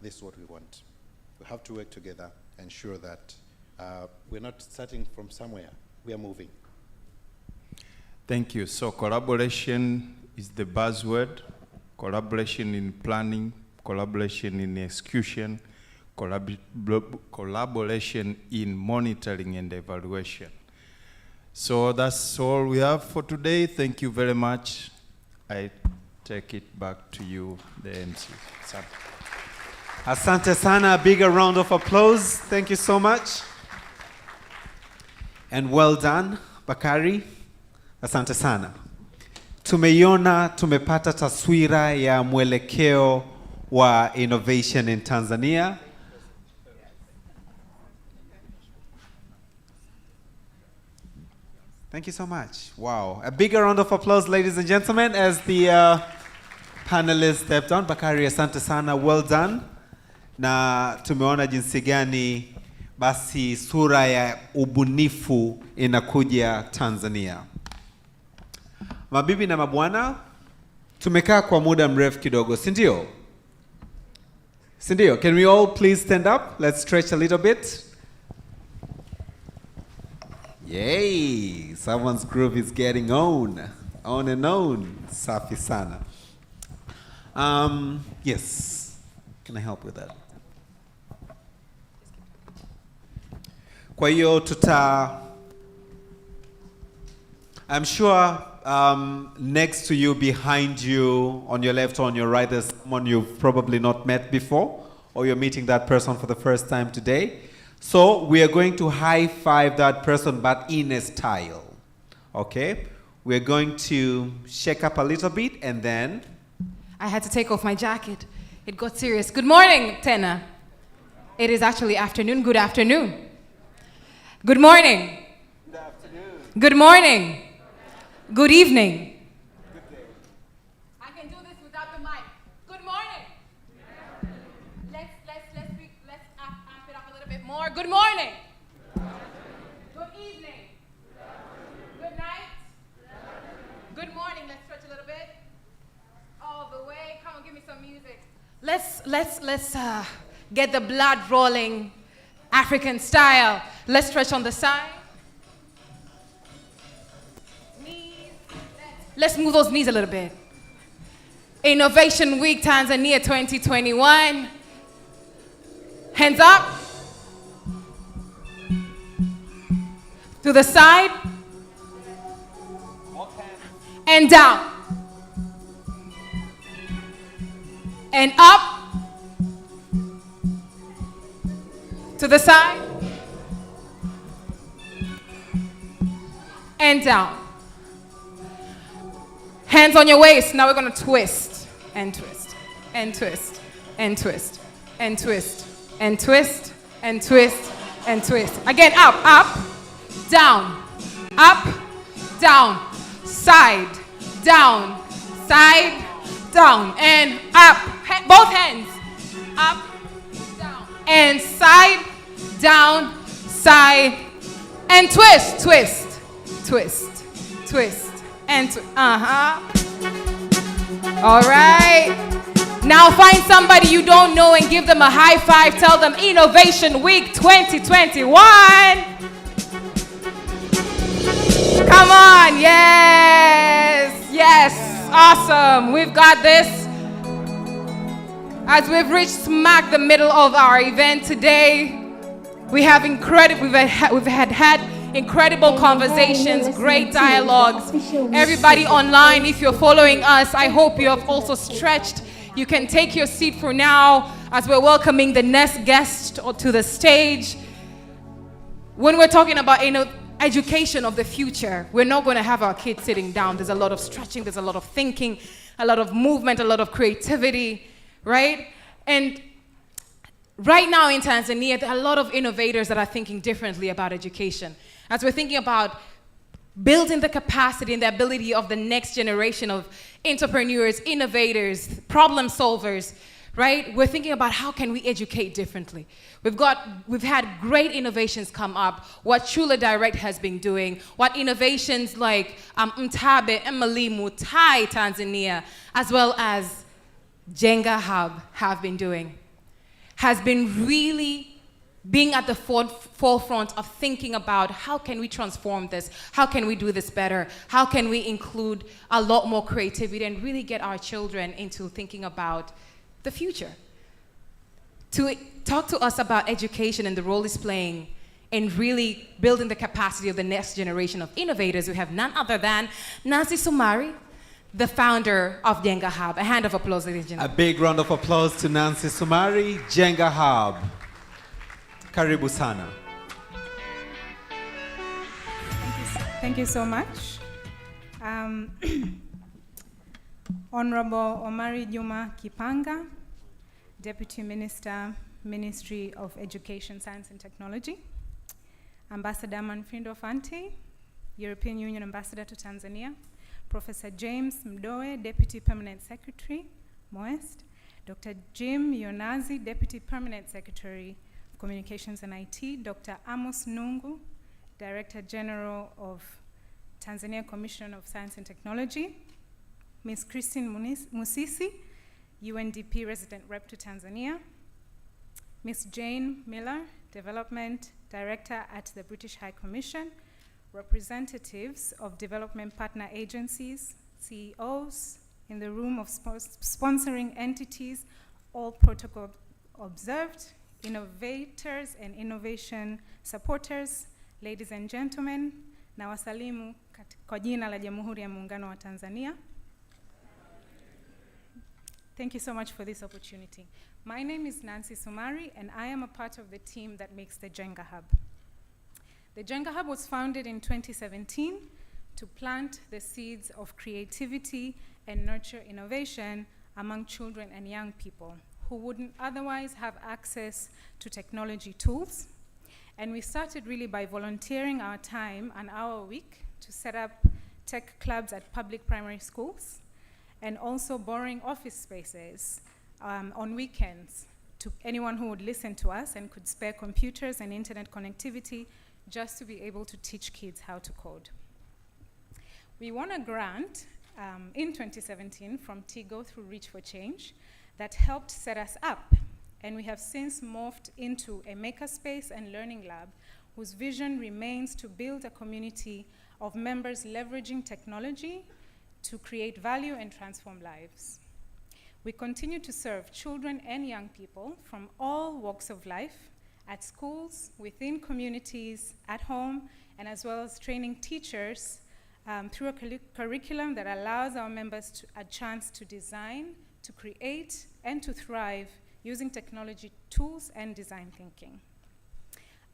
This is what we want. We have to work together, ensure that we're not starting from somewhere, we are moving. Thank you. So collaboration is the buzzword. Collaboration in planning, collaboration in execution, collaboration in monitoring and evaluation. So that's all we have for today. Thank you very much. I take it back to you, the MC. Sam. Asante sana, a bigger round of applause. Thank you so much. And well done, Bakari. Asante sana. Tumeiona, tumepata taswira ya mwelekeo wa innovation in Tanzania. Thank you so much. Wow. A bigger round of applause, ladies and gentlemen, as the panelists step down. Bakari, asante sana, well done. Na tumeona jinsi gani basi sura ya ubunifu inakuja Tanzania. Mabibi na mabwana, tumekaa kwa muda mrefu kidogo, si ndio? Si ndio? Can we all please stand up? Let's stretch a little bit. Yay! Someone's groove is getting on and on. Safi sana. Yes. Can I help with that? Kwa hiyo I'm sure next to you, behind you, on your left or on your right, there's someone you've probably not met before, or you're meeting that person for the first time today. So we are going to high five that person, but in a style. Okay? We're going to shake up a little bit and then. I had to take off my jacket. It got serious. Good morning, Tena. It is actually afternoon. Good afternoon. Good morning. Good afternoon. Good morning. Good evening. Good day. I can do this without the mic. Good morning. Let's amp it up a little bit more. Good morning. Good evening. Good night. Good morning. Let's stretch a little bit. All the way. Come on, give me some music. Let's get the blood rolling, African style. Let's stretch on the side. Let's move those knees a little bit. Innovation Week Tanzania 2021. Hands up. To the side. And down. And up. To the side. And down. Hands on your waist. Now we're going to twist and twist and twist and twist and twist and twist and twist and twist. Again, up, up, down, up, down, side, down, and up. Both hands. Up, down, and side, down, side, and twist, twist, twist, twist. And all right. Now find somebody you don't know and give them a high five. Tell them Innovation Week 2021. Come on. Yes. Yes. Awesome. We've got this. As we've reached smack the middle of our event today, we've had incredible conversations, great dialogues. Everybody online, if you're following us, I hope you have also stretched. You can take your seat for now as we're welcoming the next guest to the stage. When we're talking about education of the future, we're not going to have our kids sitting down. There's a lot of stretching, there's a lot of thinking, a lot of movement, a lot of creativity, right? And right now in Tanzania, there are a lot of innovators that are thinking differently about education. As we're thinking about building the capacity and the ability of the next generation of entrepreneurs, innovators, problem solvers, right? We're thinking about how can we educate differently. We've had great innovations come up, what Chula Direct has been doing, what innovations like Mtabe, Emalimu, Thai Tanzania, as well as Jenga Hub have been doing, has been really being at the forefront of thinking about how can we transform this, how can we do this better, how can we include a lot more creativity and really get our children into thinking about the future. To talk to us about education and the role it's playing in really building the capacity of the next generation of innovators, we have none other than Nancy Sumari, the founder of Jenga Hub. A hand of applause, ladies and gentlemen. A big round of applause to Nancy Sumari, Jenga Hub. Karibu sana. Thank you so much. Honorable Omari Juma Kipanga, Deputy Minister, Ministry of Education, Science and Technology. Ambassador Manfindo Fanti, European Union Ambassador to Tanzania. Professor James Mdoe, Deputy Permanent Secretary, MOEST, Dr. Jim Yonazi, Deputy Permanent Secretary of Communications and IT, Dr. Amos Nungu, Director General of Tanzania Commission of Science and Technology, Ms. Christine Musisi, UNDP Resident Rep to Tanzania, Ms. Jane Miller, Development Director at the British High Commission, representatives of development partner agencies, CEOs, in the room of sponsoring entities, all protocol observed, innovators and innovation supporters, ladies and gentlemen, na wasalimu kwa jina la Jamhuri ya Muungano wa Tanzania. Thank you so much for this opportunity. My name is Nancy Sumari, and I am a part of the team that makes the Jenga Hub. The Jenga Hub was founded in 2017 to plant the seeds of creativity and nurture innovation among children and young people who wouldn't otherwise have access to technology tools. And we started really by volunteering our time, an hour a week, to set up tech clubs at public primary schools, and also borrowing office spaces on weekends to anyone who would listen to us and could spare computers and internet connectivity just to be able to teach kids how to code. We won a grant in 2017 from TIGO through Reach for Change that helped set us up, and we have since morphed into a makerspace and learning lab whose vision remains to build a community of members leveraging technology to create value and transform lives. We continue to serve children and young people from all walks of life at schools, within communities, at home, and as well as training teachers through a curriculum that allows our members a chance to design, to create, and to thrive using technology tools and design thinking.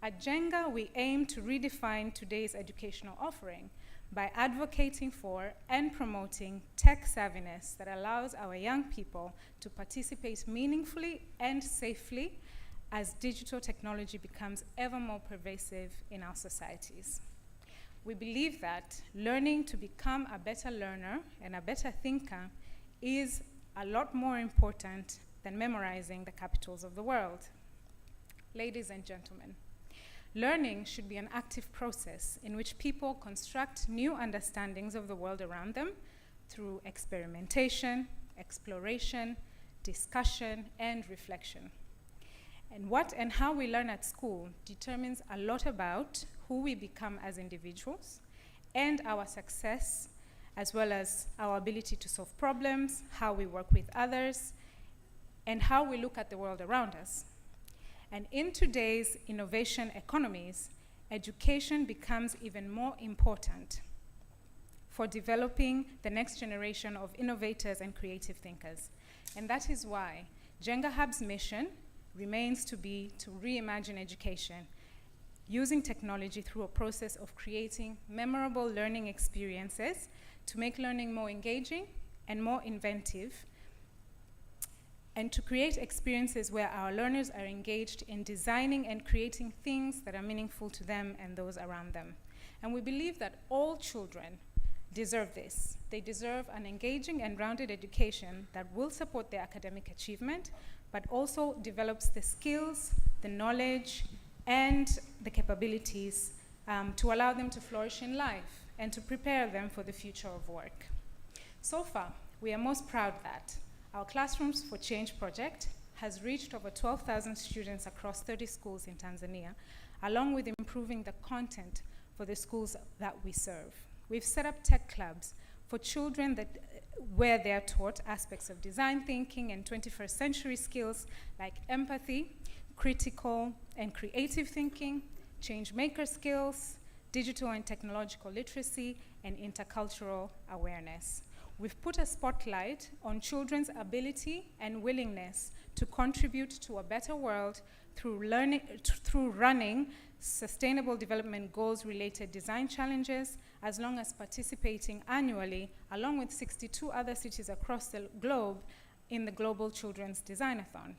At Jenga, we aim to redefine today's educational offering by advocating for and promoting tech savviness that allows our young people to participate meaningfully and safely as digital technology becomes ever more pervasive in our societies. We believe that learning to become a better learner and a better thinker is a lot more important than memorizing the capitals of the world. Ladies and gentlemen, learning should be an active process in which people construct new understandings of the world around them through experimentation, exploration, discussion, and reflection. And what and how we learn at school determines a lot about who we become as individuals and our success, as well as our ability to solve problems, how we work with others, and how we look at the world around us. And in today's innovation economies, education becomes even more important for developing the next generation of innovators and creative thinkers. And that is why Jenga Hub's mission remains to be to reimagine education using technology through a process of creating memorable learning experiences to make learning more engaging and more inventive, and to create experiences where our learners are engaged in designing and creating things that are meaningful to them and those around them. And we believe that all children deserve this. They deserve an engaging and rounded education that will support their academic achievement, but also develops the skills, the knowledge, and the capabilities to allow them to flourish in life and to prepare them for the future of work. So far, we are most proud that our Classrooms for Change project has reached over 12,000 students across 30 schools in Tanzania, along with improving the content for the schools that we serve. We've set up tech clubs for children where they are taught aspects of design thinking and 21st century skills like empathy, critical and creative thinking, change maker skills, digital and technological literacy, and intercultural awareness. We've put a spotlight on children's ability and willingness to contribute to a better world through running sustainable development goals related design challenges, as long as participating annually, along with 62 other cities across the globe, in the Global Children's Design-a-thon.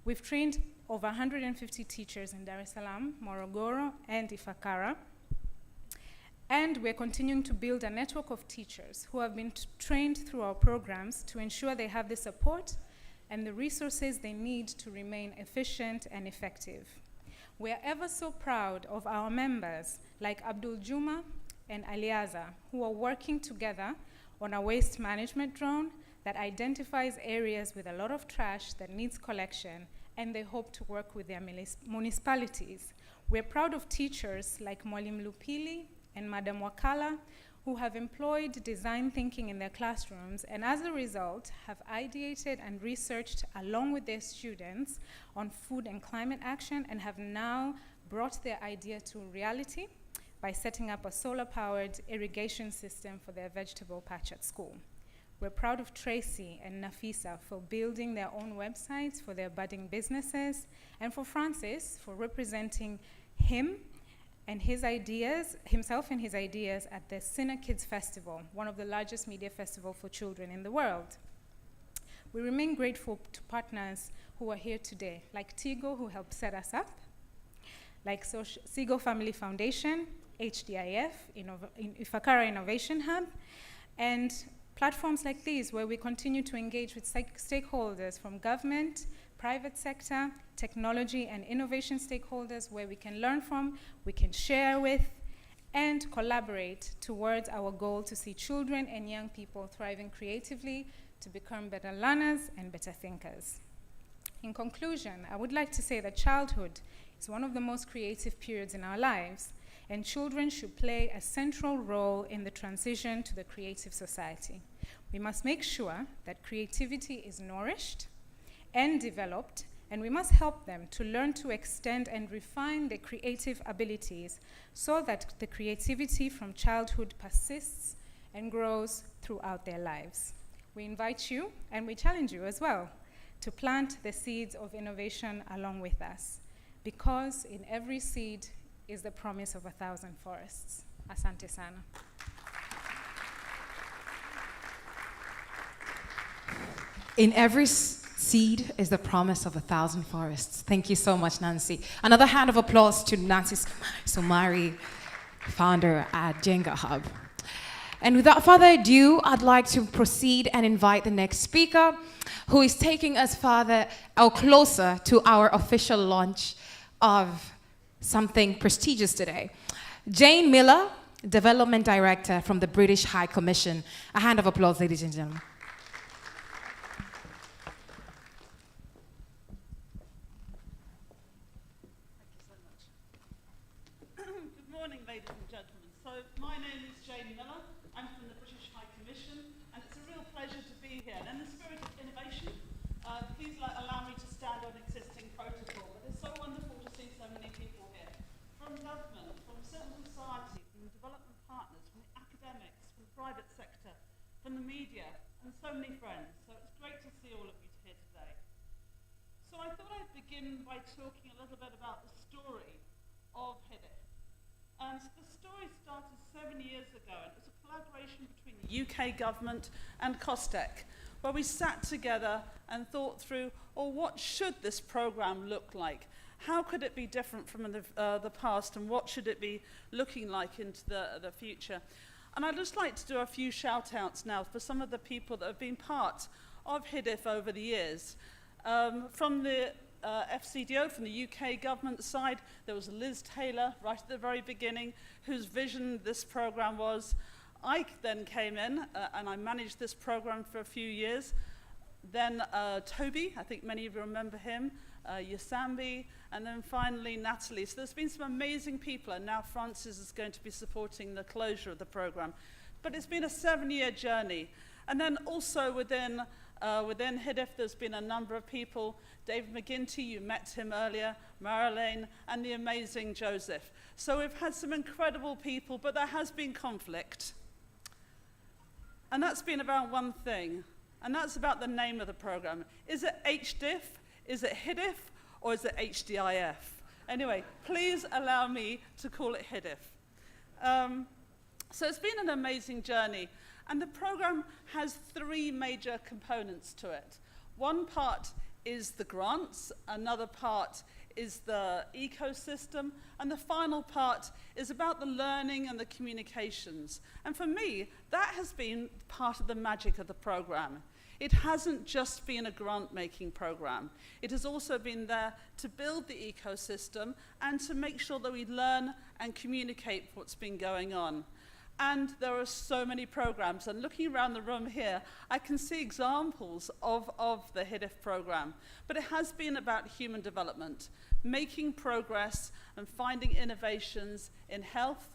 We've trained over 150 teachers in Dar es Salaam, Morogoro, and Ifakara, And we're continuing to build a network of teachers who have been trained through our programs to ensure they have the support and the resources they need to remain efficient and effective. We are ever so proud of our members like Abdul Juma and Aliaza, who are working together on a waste management drone that identifies areas with a lot of trash that needs collection, and they hope to work with their municipalities. We're proud of teachers like Mwalimu Lupili and Madam Wakala, who have employed design thinking in their classrooms, and as a result, have ideated and researched along with their students on food and climate action, and have now brought their idea to reality by setting up a solar-powered irrigation system for their vegetable patch at school. We're proud of Tracy and Nafisa for building their own websites for their budding businesses, and for Francis for representing himself and his ideas at the Sinner Kids Festival, one of the largest media festivals for children in the world. We remain grateful to partners who are here today, like Tigo, who helped set us up, like Sigo Family Foundation, HDIF, Ifakara Innovation Hub, and platforms like these where we continue to engage with stakeholders from government, private sector, technology, and innovation stakeholders where we can learn from, we can share with, and collaborate towards our goal to see children and young people thriving creatively to become better learners and better thinkers. In conclusion, I would like to say that childhood is one of the most creative periods in our lives, and children should play a central role in the transition to the creative society. We must make sure that creativity is nourished and developed, and we must help them to learn to extend and refine their creative abilities so that the creativity from childhood persists and grows throughout their lives. We invite you, and we challenge you as well, to plant the seeds of innovation along with us, because in every seed is the promise of 1,000 forests. Asante sana. In every seed is the promise of 1,000 forests. Thank you so much, Nancy. Another hand of applause to Nancy Sumari, founder at Jenga Hub. And without further ado, I'd like to proceed and invite the next speaker, who is taking us further or closer to our official launch of something prestigious today. Jane Miller, Development Director from the British High Commission. A hand of applause, ladies and gentlemen. Good morning, ladies and gentlemen. So my name is Jane Miller. I'm from the British High Commission, and it's a real pleasure to be here. And in the spirit of innovation, please allow me to stand on existing protocol. But it's so wonderful to see so many people here, from government, from civil society, from development partners, from the academics, from the private sector, from the media, and so many friends. So it's great to see all of you here today. So I thought I'd begin by talking a little bit about the story of HDIF. And the story started 7 years ago, and it was a collaboration between the UK government and COSTEC, where we sat together and thought through, what should this program look like? How could it be different from the past, and what should it be looking like into the future? And I'd just like to do a few shout-outs now for some of the people that have been part of HDIF over the years. From the FCDO, from the UK government side, there was Liz Taylor right at the very beginning, whose vision this program was. I then came in and I managed this program for a few years. Then Toby, I think many of you remember him, Yasambi, and then finally Natalie. So there's been some amazing people, and now Francis is going to be supporting the closure of the program. But it's been a 7-year journey. And then also within HDIF, there's been a number of people. David McGinty, you met him earlier, Marilyn, and the amazing Joseph. So we've had some incredible people, but there has been conflict. And that's been about one thing, and that's about the name of the program. Is it HDIF, is it HDIF, or is it HDIF? Anyway, please allow me to call it HDIF. So it's been an amazing journey. And the program has 3 major components to it. One part is the grants, another part is the ecosystem, and the final part is about the learning and the communications. And for me, that has been part of the magic of the program. It hasn't just been a grant-making program. It has also been there to build the ecosystem and to make sure that we learn and communicate what's been going on. And there are so many programs, and looking around the room here, I can see examples of the HDIF program. But it has been about human development, making progress and finding innovations in health,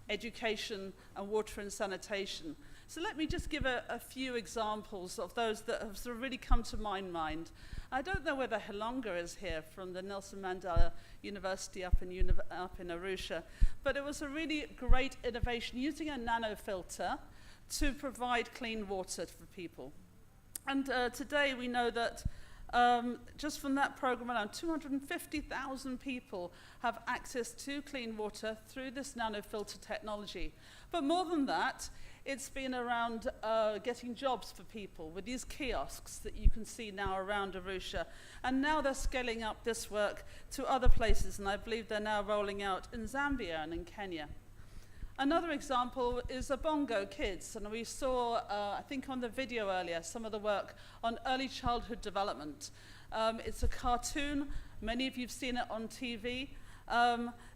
education, and water and sanitation. So let me just give a few examples of those that have sort of really come to my mind. I don't know whether Hilonga is here from the Nelson Mandela University up in Arusha, but it was a really great innovation using a nanofilter to provide clean water for people. And today we know that just from that program alone, 250,000 people have access to clean water through this nanofilter technology. But more than that, it's been around getting jobs for people with these kiosks that you can see now around Arusha. And now they're scaling up this work to other places, and I believe they're now rolling out in Zambia and in Kenya. Another example is Bongo Kids, and we saw, I think on the video earlier, some of the work on early childhood development. It's a cartoon, many of you have seen it on TV.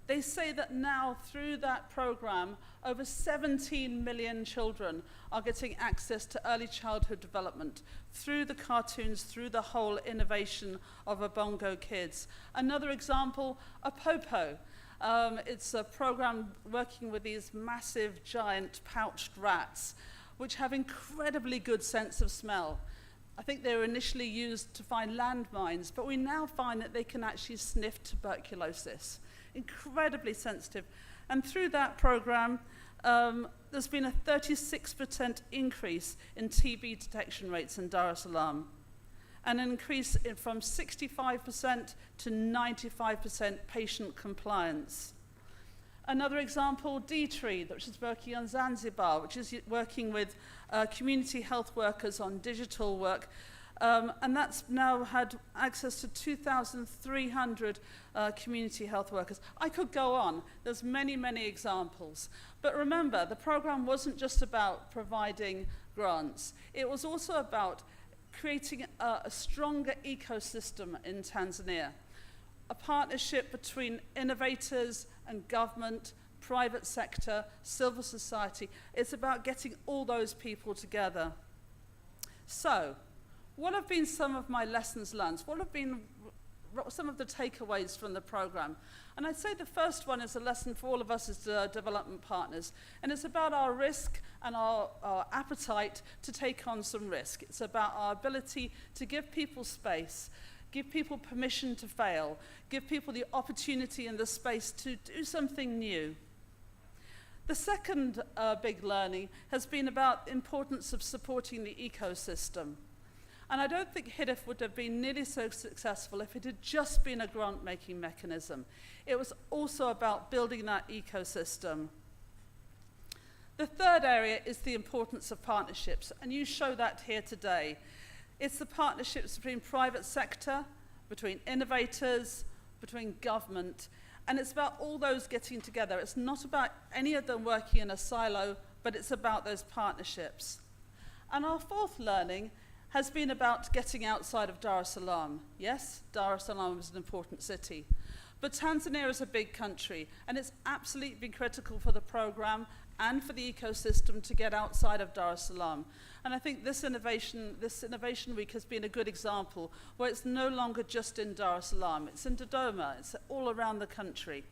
They say that now, through that program, over 17 million children are getting access to early childhood development through the cartoons, through the whole innovation of Bongo Kids. Another example, Popo. It's a program working with these massive, giant, pouched rats, which have incredibly good sense of smell. I think they were initially used to find landmines, but we now find that they can actually sniff tuberculosis. Incredibly sensitive. And through that program, there's been a 36% increase in TB detection rates in Dar es Salaam, and an increase from 65% to 95% patient compliance. Another example, D-Tree, which is working on Zanzibar, which is working with community health workers on digital work. And that's now had access to 2,300 community health workers. I could go on. There's many, many examples. But remember, the program wasn't just about providing grants. It was also about creating a stronger ecosystem in Tanzania, a partnership between innovators and government, private sector, civil society. It's about getting all those people together. So, what have been some of my lessons learned? What have been some of the takeaways from the program? And I'd say the first one is a lesson for all of us as development partners. And it's about our risk and our appetite to take on some risk. It's about our ability to give people space, give people permission to fail, give people the opportunity and the space to do something new. The second big learning has been about the importance of supporting the ecosystem. And I don't think HDIF would have been nearly so successful if it had just been a grant-making mechanism. It was also about building that ecosystem. The third area is the importance of partnerships, and you show that here today. It's the partnerships between private sector, between innovators, between government, and it's about all those getting together. It's not about any of them working in a silo, but it's about those partnerships. And our fourth learning has been about getting outside of Dar es Salaam. Yes, Dar es Salaam is an important city, but Tanzania is a big country, and it's absolutely been critical for the program and for the ecosystem to get outside of Dar es Salaam. And I think this innovation week has been a good example where it's no longer just in Dar es Salaam, it's in Dodoma, it's all around the country.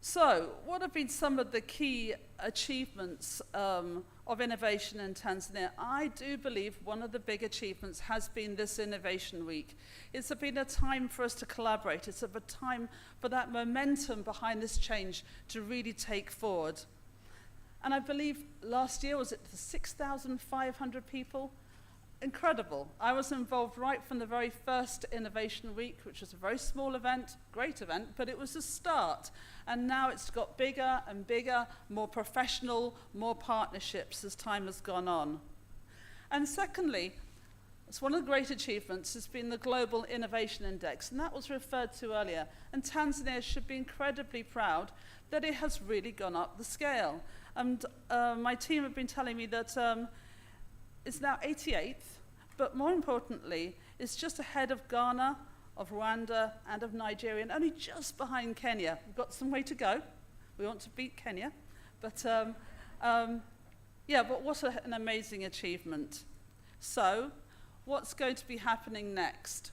So, what have been some of the key achievements of innovation in Tanzania? I do believe one of the big achievements has been this Innovation Week. It's been a time for us to collaborate. It's a time for that momentum behind this change to really take forward. And I believe last year, was it 6,500 people? Incredible. I was involved right from the very first Innovation Week, which was a very small event, great event, but it was a start. And now it's got bigger and bigger, more professional, more partnerships as time has gone on. And secondly, It's one of the great achievements has been the Global Innovation Index, and that was referred to earlier. And Tanzania should be incredibly proud that it has really gone up the scale. And my team have been telling me that it's now 88th, but more importantly, it's just ahead of Ghana, of Rwanda, and of Nigeria, and only just behind Kenya. We've got some way to go. We want to beat Kenya. But yeah, but what an amazing achievement. So, what's going to be happening next?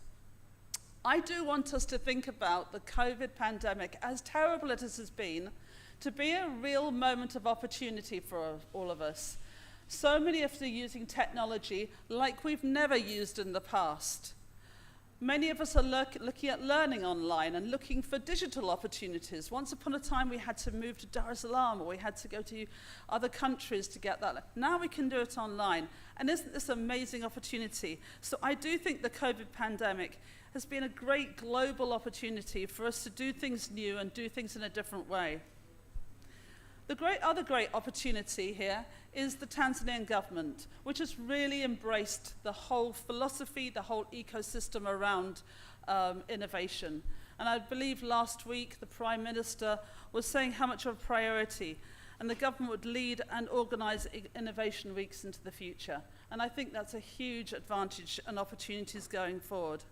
I do want us to think about the COVID pandemic, as terrible as it has been, to be a real moment of opportunity for all of us. So many of us are using technology like we've never used in the past. Many of us are looking at learning online and looking for digital opportunities. Once upon a time, we had to move to Dar es Salaam, or we had to go to other countries to get that. Now we can do it online. And isn't this an amazing opportunity? So I do think the COVID pandemic has been a great global opportunity for us to do things new and do things in a different way. The other great opportunity here is the Tanzanian government, which has really embraced the whole philosophy, the whole ecosystem around innovation. And I believe last week the Prime Minister was saying how much of a priority, and the government would lead and organise innovation weeks into the future. And I think that's a huge advantage and opportunities going forward.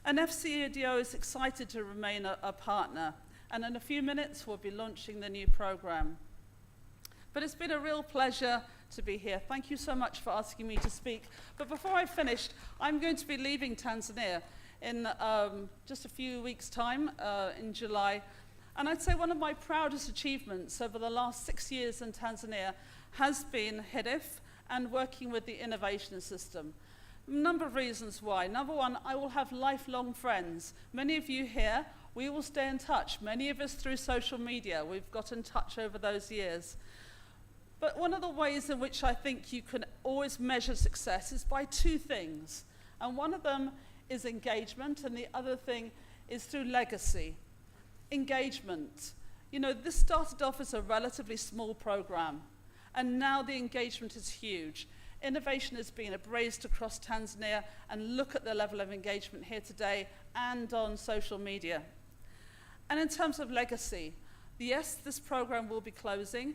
And FCADO is excited to remain a partner. And in a few minutes, we'll be launching the new program. But it's been a real pleasure to be here. Thank you so much for asking me to speak. But before I finish, I'm going to be leaving Tanzania in just a few weeks' time, in July. And I'd say one of my proudest achievements over the last 6 years in Tanzania has been HDIF and working with the innovation system. A number of reasons why. Number one, I will have lifelong friends. Many of you here, we will stay in touch. Many of us through social media. We've got in touch over those years. But one of the ways in which I think you can always measure success is by two things. And one of them is engagement, and the other thing is through legacy. Engagement. You know, this started off as a relatively small program, and now the engagement is huge. Innovation has been embraced across Tanzania, and look at the level of engagement here today and on social media. And in terms of legacy, yes, this program will be closing,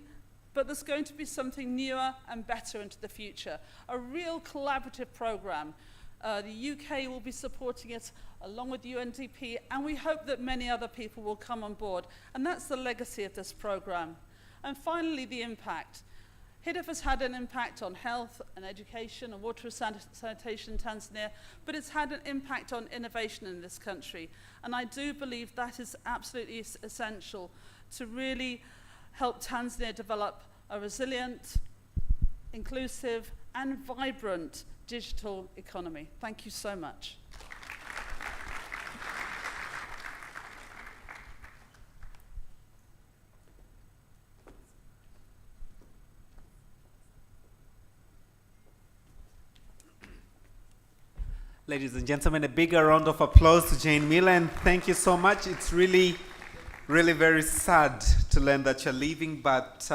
but there's going to be something newer and better into the future. A real collaborative program. The UK will be supporting it along with UNDP, and we hope that many other people will come on board. And that's the legacy of this program. And finally, the impact. HDIF has had an impact on health and education and water sanitation in Tanzania, but it's had an impact on innovation in this country. And I do believe that is absolutely essential to really help Tanzania develop a resilient, inclusive, and vibrant digital economy. Thank you so much. Ladies and gentlemen, a bigger round of applause to Jane Miller, and thank you so much. It's really very sad to learn that you're leaving, but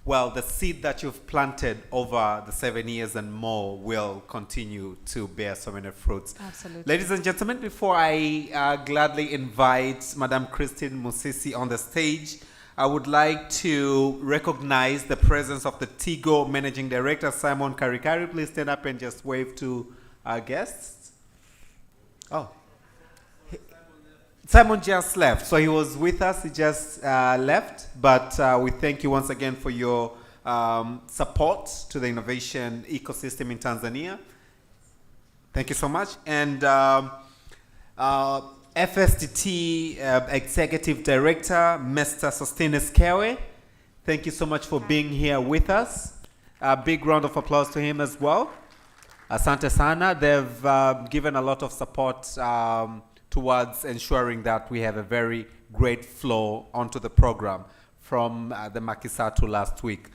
well, the seed that you've planted over the 7 years and more will continue to bear so many fruits. Absolutely. Ladies and gentlemen, before I gladly invite Madam Christine Musisi on the stage, I would like to recognize the presence of the TIGO Managing Director, Simon Karikari. Please stand up and just wave to our guests. Oh. Simon just left, so he was with us, he just left, but we thank you once again for your support to the innovation ecosystem in Tanzania. Thank you so much. And FSTT Executive Director, Mr. Sosthenes Kewe, thank you so much for being here with us. A big round of applause to him as well. Asante Sana, they've given a lot of support towards ensuring that we have a very great flow onto the program from the Makisatu last week.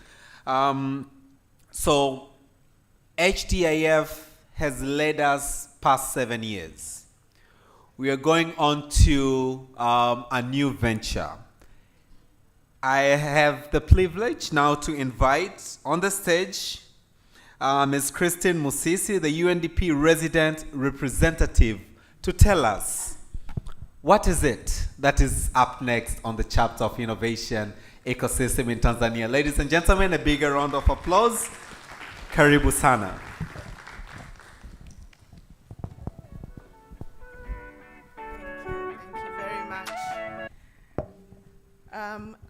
So HDIF has led us past 7 years. We are going on to a new venture. I have the privilege now to invite on the stage Ms. Christine Musisi, the UNDP resident representative, to tell us what is it that is up next on the chapter of innovation ecosystem in Tanzania. Ladies and gentlemen, a bigger round of applause. Karibu sana.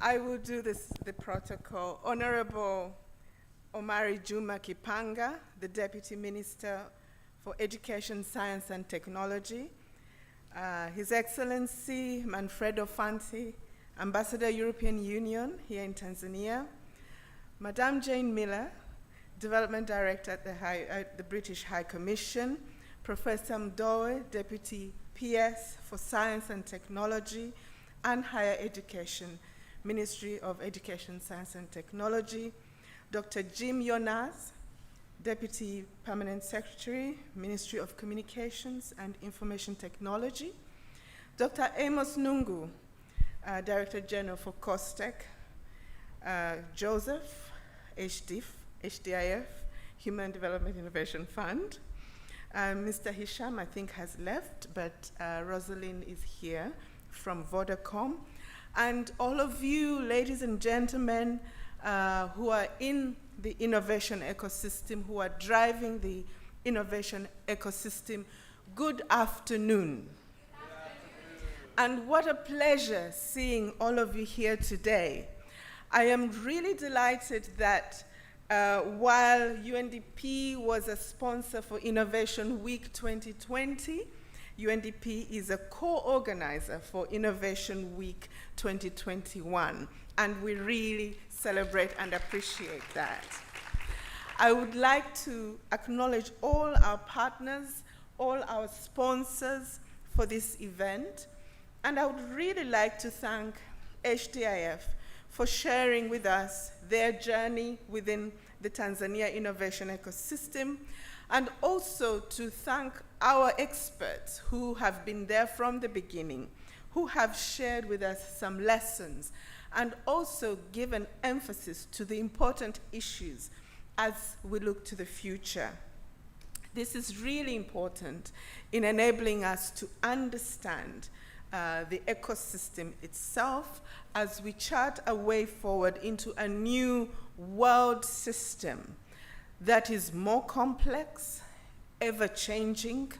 I will do the protocol. Honorable Omari Juma Kipanga, the Deputy Minister for Education, Science and Technology. His Excellency Manfredo Fanti, Ambassador European Union here in Tanzania. Madame Jane Miller, Development Director at the British High Commission. Professor Mdowe, Deputy PS for Science and Technology and Higher Education, Ministry of Education, Science and Technology. Dr. Jim Yonas, Deputy Permanent Secretary, Ministry of Communications and Information Technology. Dr. Amos Nungu, Director General for COSTECH. Joseph, HDIF, Human Development Innovation Fund. Mr. Hisham, I think, has left, but Rosalind is here from Vodacom. And all of you, ladies and gentlemen, who are in the innovation ecosystem, who are driving the innovation ecosystem, good afternoon. And what a pleasure seeing all of you here today. I am really delighted that while UNDP was a sponsor for Innovation Week 2020, UNDP is a co-organizer for Innovation Week 2021, and we really celebrate and appreciate that. I would like to acknowledge all our partners, all our sponsors for this event, and I would really like to thank HDIF for sharing with us their journey within the Tanzania innovation ecosystem, and also to thank our experts who have been there from the beginning, who have shared with us some lessons, and also given emphasis to the important issues as we look to the future. This is really important in enabling us to understand the ecosystem itself as we chart a way forward into a new world system that is more complex, ever-changing,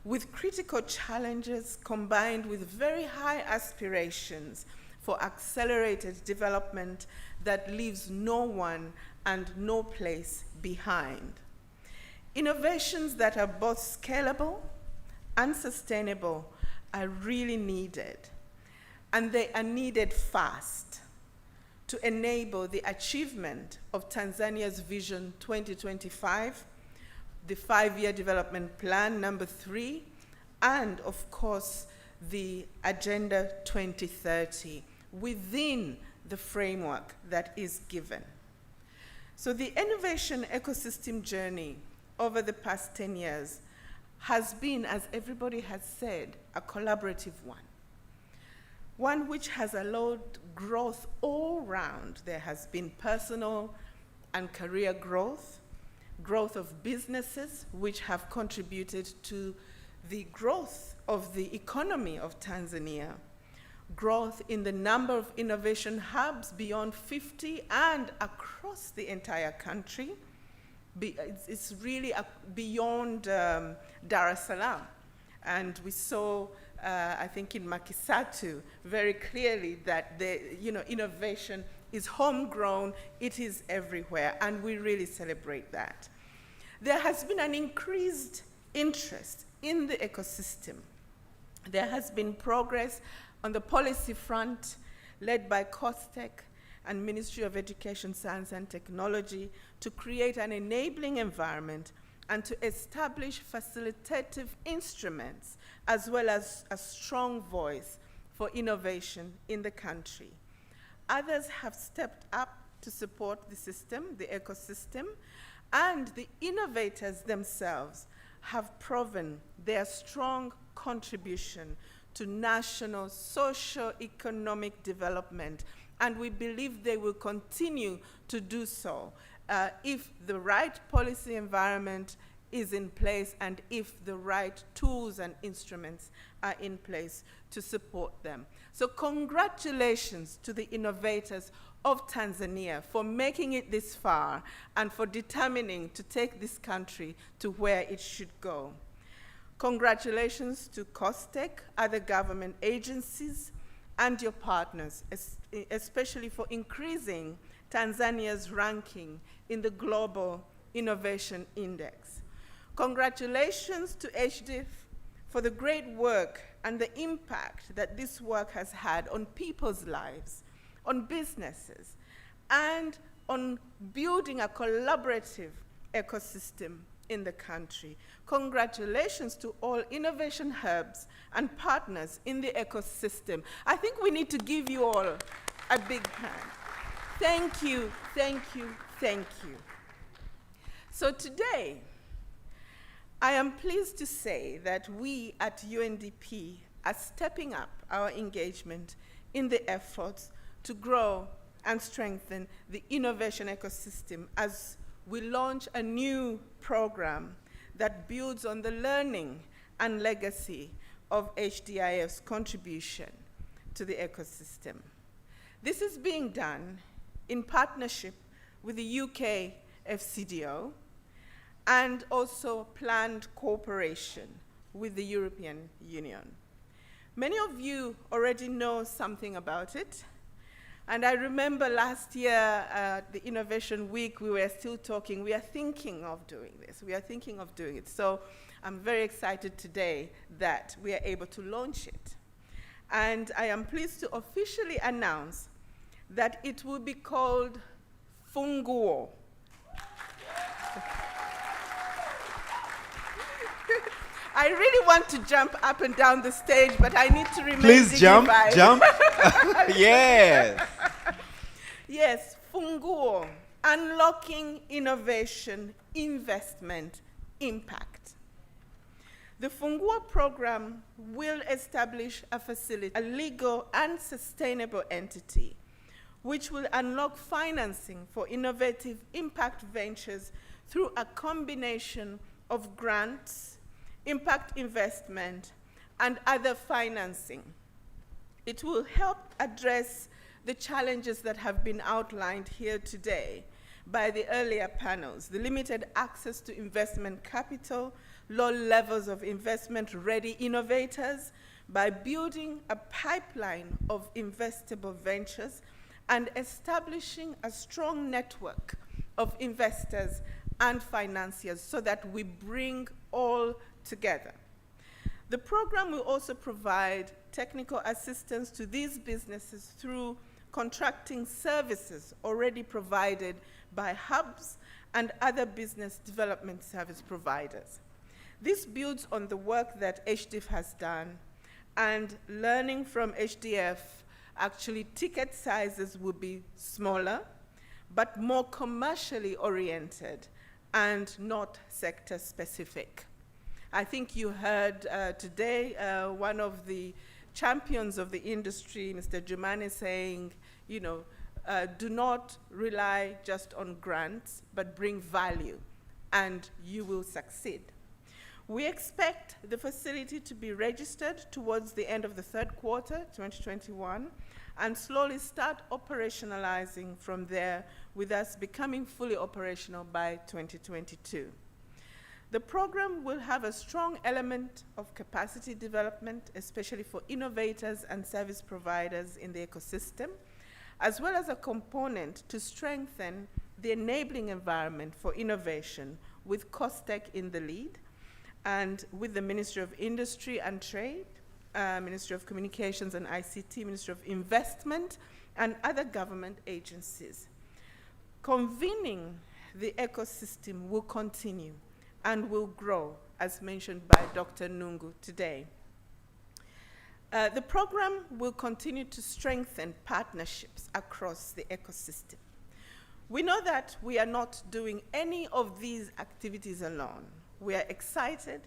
with critical challenges combined with very high aspirations for accelerated development that leaves no one and no place behind. Innovations that are both scalable and sustainable are really needed, and they are needed fast to enable the achievement of Tanzania's Vision 2025, the 5-year development plan number 3, and of course, the Agenda 2030 within the framework that is given. So the innovation ecosystem journey over the past 10 years has been, as everybody has said, a collaborative one which has allowed growth all round. There has been personal and career growth, growth of businesses which have contributed to the growth of the economy of Tanzania, growth in the number of innovation hubs beyond 50 and across the entire country. It's really beyond Dar es Salaam. And we saw, I think in Makisatu, very clearly that innovation is homegrown, it is everywhere, and we really celebrate that. There has been an increased interest in the ecosystem. There has been progress on the policy front led by COSTECH and Ministry of Education, Science and Technology to create an enabling environment and to establish facilitative instruments as well as a strong voice for innovation in the country. Others have stepped up to support the system, the ecosystem, and the innovators themselves have proven their strong contribution to national socio-economic development, and we believe they will continue to do so if the right policy environment is in place and if the right tools and instruments are in place to support them. So congratulations to the innovators of Tanzania for making it this far and for determining to take this country to where it should go. Congratulations to COSTECH, other government agencies, and your partners, especially for increasing Tanzania's ranking in the Global Innovation Index. Congratulations to HDIF for the great work and the impact that this work has had on people's lives, on businesses, and on building a collaborative ecosystem in the country. Congratulations to all innovation hubs and partners in the ecosystem. I think we need to give you all a big hand. Thank you, thank you, thank you. So today, I am pleased to say that we at UNDP are stepping up our engagement in the efforts to grow and strengthen the innovation ecosystem as we launch a new program that builds on the learning and legacy of HDIF's contribution to the ecosystem. This is being done in partnership with the UK FCDO and also planned cooperation with the European Union. Many of you already know something about it. And I remember last year at the Innovation Week, we were still talking, we are thinking of doing this, we are thinking of doing it. So I'm very excited today that we are able to launch it. And I am pleased to officially announce that it will be called Funguo. I really want to jump up and down the stage, but I need to remain Please dignified. jump. Yes. Yes, Funguo, unlocking innovation, investment, impact. The Funguo program will establish a facility, a legal and sustainable entity, which will unlock financing for innovative impact ventures through a combination of grants, impact investment, and other financing. It will help address the challenges that have been outlined here today by the earlier panels, the limited access to investment capital, low levels of investment-ready innovators, by building a pipeline of investable ventures and establishing a strong network of investors and financiers so that we bring all together. The program will also provide technical assistance to these businesses through contracting services already provided by hubs and other business development service providers. This builds on the work that HDIF has done, and learning from HDIF, actually ticket sizes will be smaller, but more commercially oriented and not sector specific. I think you heard today one of the champions of the industry, Mr. Jumane, saying, you know, do not rely just on grants, but bring value, and you will succeed. We expect the facility to be registered towards the end of the third quarter, 2021, and slowly start operationalizing from there, with us becoming fully operational by 2022. The program will have a strong element of capacity development, especially for innovators and service providers in the ecosystem, as well as a component to strengthen the enabling environment for innovation, with COSTECH in the lead, and with the Ministry of Industry and Trade, Ministry of Communications and ICT, Ministry of Investment, and other government agencies. Convening the ecosystem will continue and will grow, as mentioned by Dr. Nungu today. The program will continue to strengthen partnerships across the ecosystem. We know that we are not doing any of these activities alone. We are excited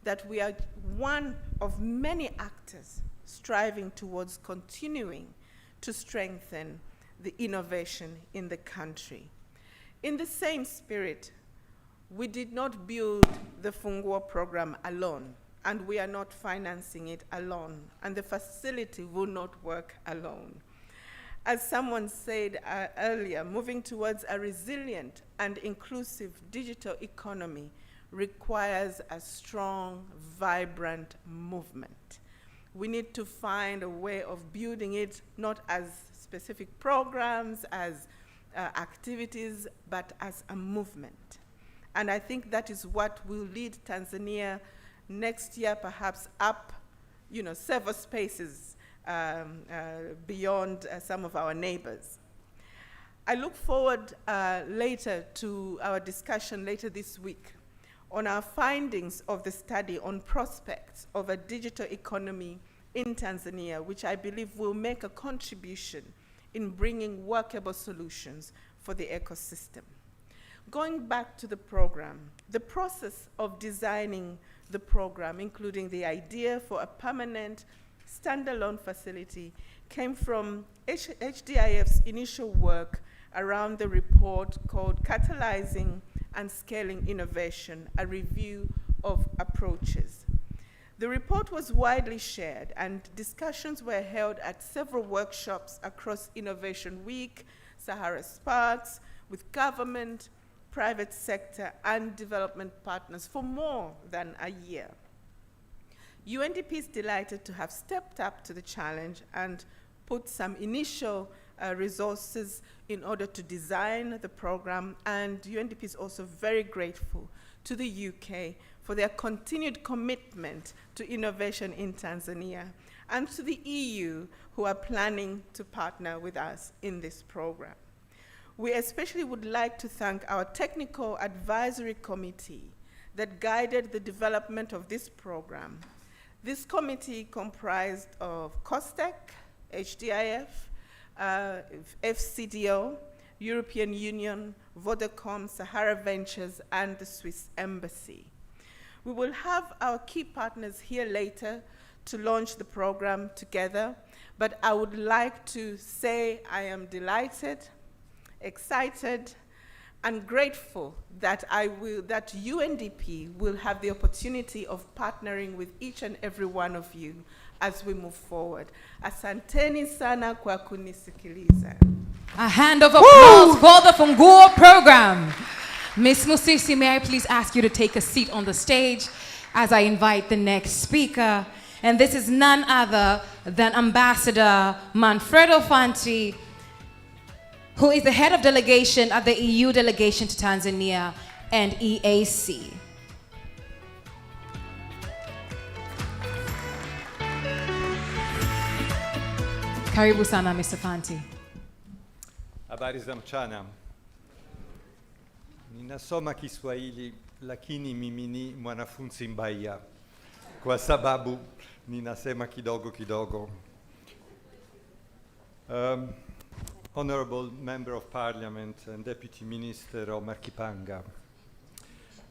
that we are one of many actors striving towards continuing to strengthen the innovation in the country. In the same spirit, we did not build the Funguo program alone, and we are not financing it alone, and the facility will not work alone. As someone said earlier, moving towards a resilient and inclusive digital economy requires a strong, vibrant movement. We need to find a way of building it not as specific programs, as activities, but as a movement. And I think that is what will lead Tanzania next year, perhaps up, several spaces beyond some of our neighbors. I look forward later to our discussion later this week on our findings of the study on prospects of a digital economy in Tanzania, which I believe will make a contribution in bringing workable solutions for the ecosystem. Going back to the program, the process of designing the program, including the idea for a permanent standalone facility, came from HDIF's initial work around the report called Catalyzing and Scaling Innovation, a review of approaches. The report was widely shared, and discussions were held at several workshops across Innovation Week, Sahara Sparks, with government, private sector, and development partners for more than a year. UNDP is delighted to have stepped up to the challenge and put some initial resources in order to design the program, and UNDP is also very grateful to the UK for their continued commitment to innovation in Tanzania, and to the EU, who are planning to partner with us in this program. We especially would like to thank our technical advisory committee that guided the development of this program. This committee comprised of COSTECH, HDIF, FCDO, European Union, Vodacom, Sahara Ventures, and the Swiss Embassy. We will have our key partners here later to launch the program together, but I would like to say I am delighted, excited, and grateful that that UNDP will have the opportunity of partnering with each and every one of you as we move forward. Asanteni sana kwa kunisikiliza. A hand of applause for the Funguo program. Ms. Musisi, may I please ask you to take a seat on the stage as I invite the next speaker. And this is none other than Ambassador Manfredo Fanti, who is the head of delegation at the EU delegation to Tanzania and EAC. Karibu sana, Mr. Fanti. Habari za mchana. Ninasoma Kiswahili lakini mimi ni mwanafunzi mbaya kwa sababu ninasema kidogo kidogo. Honorable Member of Parliament and Deputy Minister Omar Kipanga,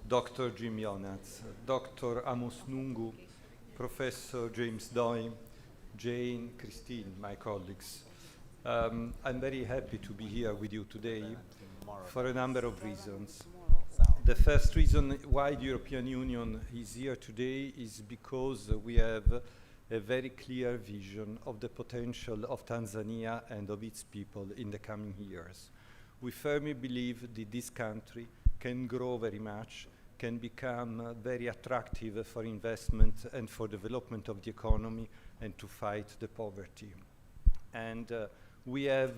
Dr. Jim Yonats, Dr. Amos Nungu, Professor James Doyle, Jane, Christine, my colleagues. I'm very happy to be here with you today for a number of reasons. The first reason why the European Union is here today is because we have a very clear vision of the potential of Tanzania and of its people in the coming years. We firmly believe that this country can grow very much, can become very attractive for investment and for development of the economy and to fight the poverty. And we have,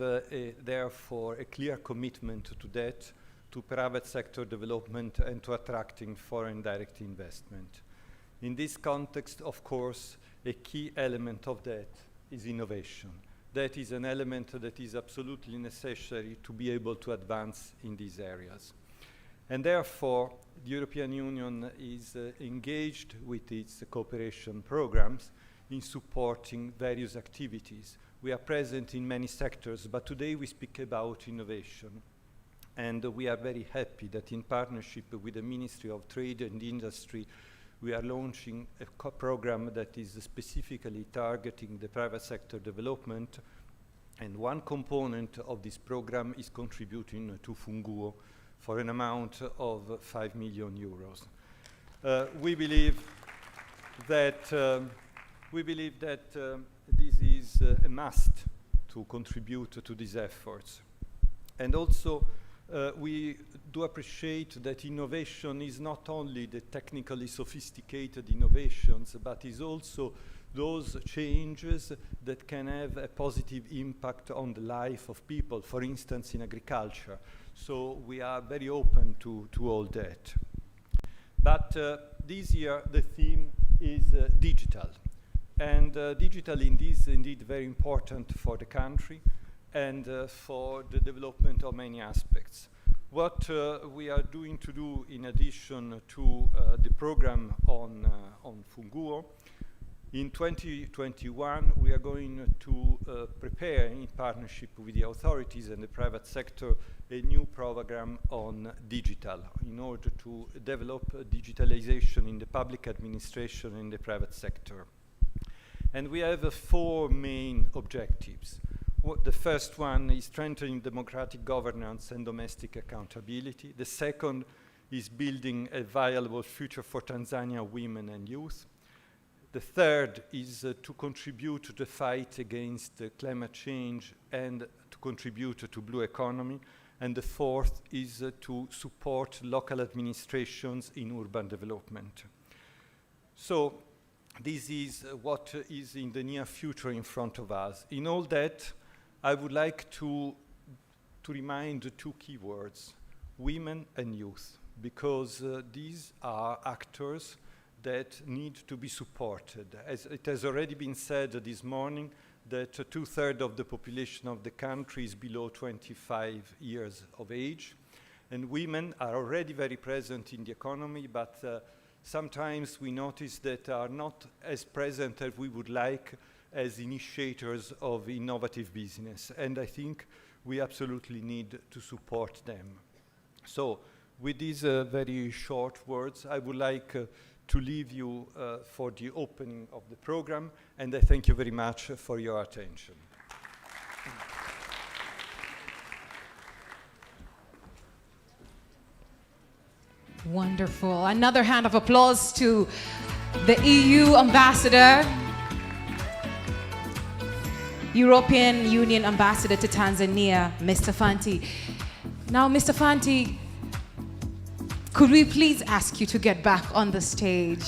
therefore, a clear commitment to that, to private sector development and to attracting foreign direct investment. In this context, of course, a key element of that is innovation. That is an element that is absolutely necessary to be able to advance in these areas. And therefore, the European Union is engaged with its cooperation programs in supporting various activities. We are present in many sectors, but today we speak about innovation. And we are very happy that in partnership with the Ministry of Trade and Industry, we are launching a program that is specifically targeting the private sector development. And one component of this program is contributing to Funguo. for an amount of 5 million euros. We believe that this is a must to contribute to these efforts. And also, we do appreciate that innovation is not only the technically sophisticated innovations, but is also those changes that can have a positive impact on the life of people, for instance, in agriculture. So we are very open to all that. But this year, the theme is digital. And digital is indeed very important for the country and for the development of many aspects. What we are doing to do in addition to the program on Funguo, in 2021 we are going to prepare in partnership with the authorities and the private sector a new program on digital in order to develop digitalization in the public administration and the private sector. And we have 4 main objectives. The first one is strengthening democratic governance and domestic accountability. The second is building a viable future for Tanzania women and youth. The third is to contribute to the fight against climate change and to contribute to blue economy. And the fourth is to support local administrations in urban development. So this is what is in the near future in front of us. In all that, I would like to remind 2 key words, women and youth, because these are actors that need to be supported. As it has already been said this morning, that 2/3 of the population of the country is below 25 years of age, and women are already very present in the economy, but sometimes we notice that are not as present as we would like as initiators of innovative business, and I think we absolutely need to support them. So, with these very short words, I would like to leave you for the opening of the program, and I thank you very much for your attention. Wonderful. Another hand of applause to the EU ambassador, European Union ambassador to Tanzania, Mr. Fanti. Now, Mr. Fanti, could we please ask you to get back on the stage?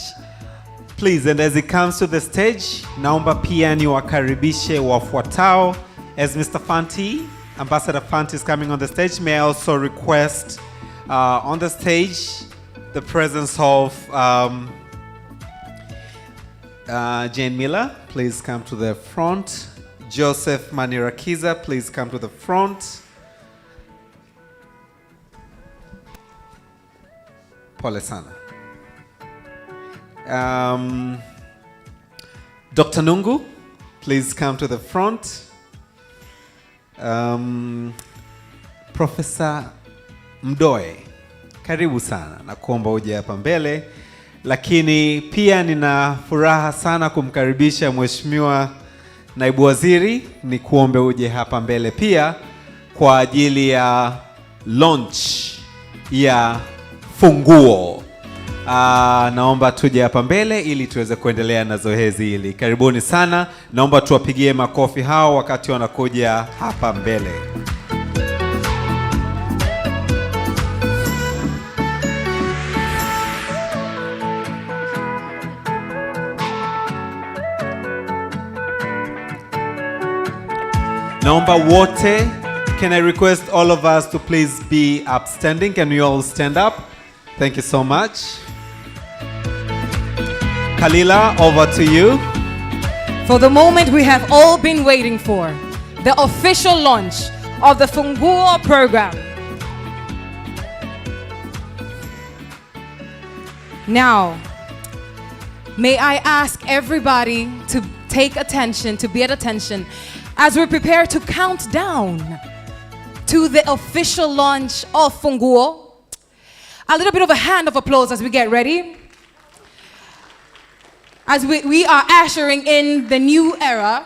Please, and as he comes to the stage, naomba pia niwakaribishe wafuatao. As Mr. Fanti, Ambassador Fanti is coming on the stage, may I also request on the stage the presence of Jane Miller. Please come to the front. Joseph Manirakiza, please come to the front. Pole sana. Dr. Nungu, please come to the front. Professor Mdoe, karibu sana na kuomba uje hapa mbele, lakini pia nina furaha sana kumkaribisha Mheshimiwa Naibu Waziri, ni kuombe uje hapa mbele pia kwa ajili ya launch ya Funguo. Naomba tuje hapa mbele ili tuweze kuendelea na zoezi hili. Karibuni sana. Naomba tuwapigie makofi hao wakati wanakuja hapa mbele. Naomba wote, can I request all of us to please be upstanding? Can we all stand up? Thank you so much. Kalila, over to you. For the moment we have all been waiting for, the official launch of the Funguo program. Now, may I ask everybody to take attention, to be at attention, as we prepare to count down to the official launch of Funguo. A little bit of a hand of applause as we get ready. As we are ushering in the new era.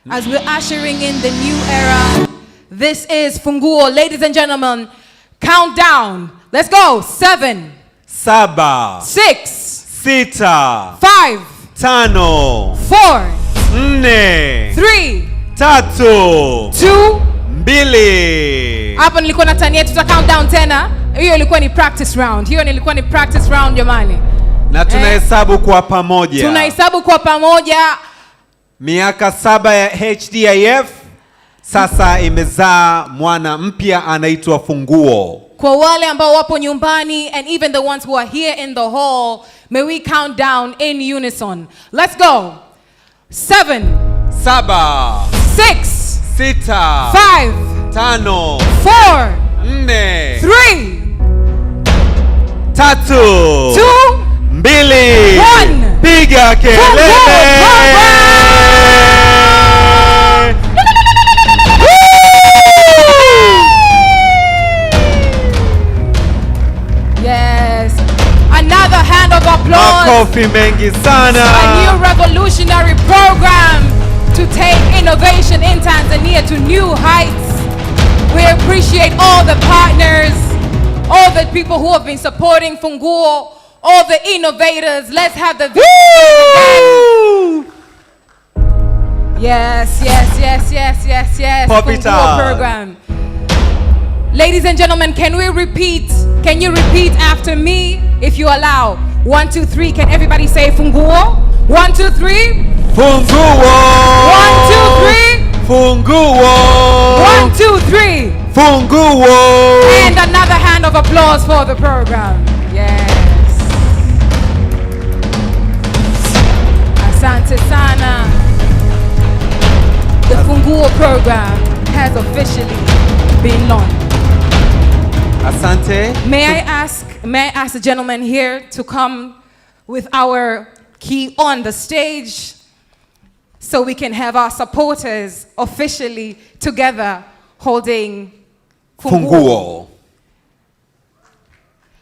As we're ushering in the new era, This is Funguo. Ladies and gentlemen, countdown. Let's go. 7, 7, 6, 6, 5, 5, 4, 4, 3, 3, 2. 2. Hapa nilikuwa natania tuta countdown tena. Hiyo ilikuwa ni practice round. Hiyo ilikuwa ni practice round jamani. Na tunahesabu kwa pamoja. Tunahesabu kwa pamoja. Miaka 7 ya HDIF sasa imezaa mwana mpya anaitwa Funguo. Kwa wale ambao wapo nyumbani and even the ones who are here in the hall, may we count down in unison. Let's go. 7, 7, 6, 6, 5, 5, 4, 4, 3, 3, 2, 2, 1. Piga kelele. Yes. Another hand of applause. Makofi mengi sana. A new revolutionary program to take innovation in Tanzania to new heights. We appreciate all the partners, all the people who have been supporting Funguo, all the innovators. Let's have the Woo! Yes, yes, yes, yes, yes, yes. Pop it Funguo up. program. Ladies and gentlemen, can you repeat after me if you allow? 1, 2, 3. Can everybody say Funguo? 1, 2, 3. Funguo. 1, 2, 3. Funguo. 1, 2, 3. Funguo. And another hand of applause for the program. Yes. Asante sana. The Funguo program has officially been launched. Asante. May I ask the gentleman here to come with our key on the stage so we can have our supporters officially together holding Funguo.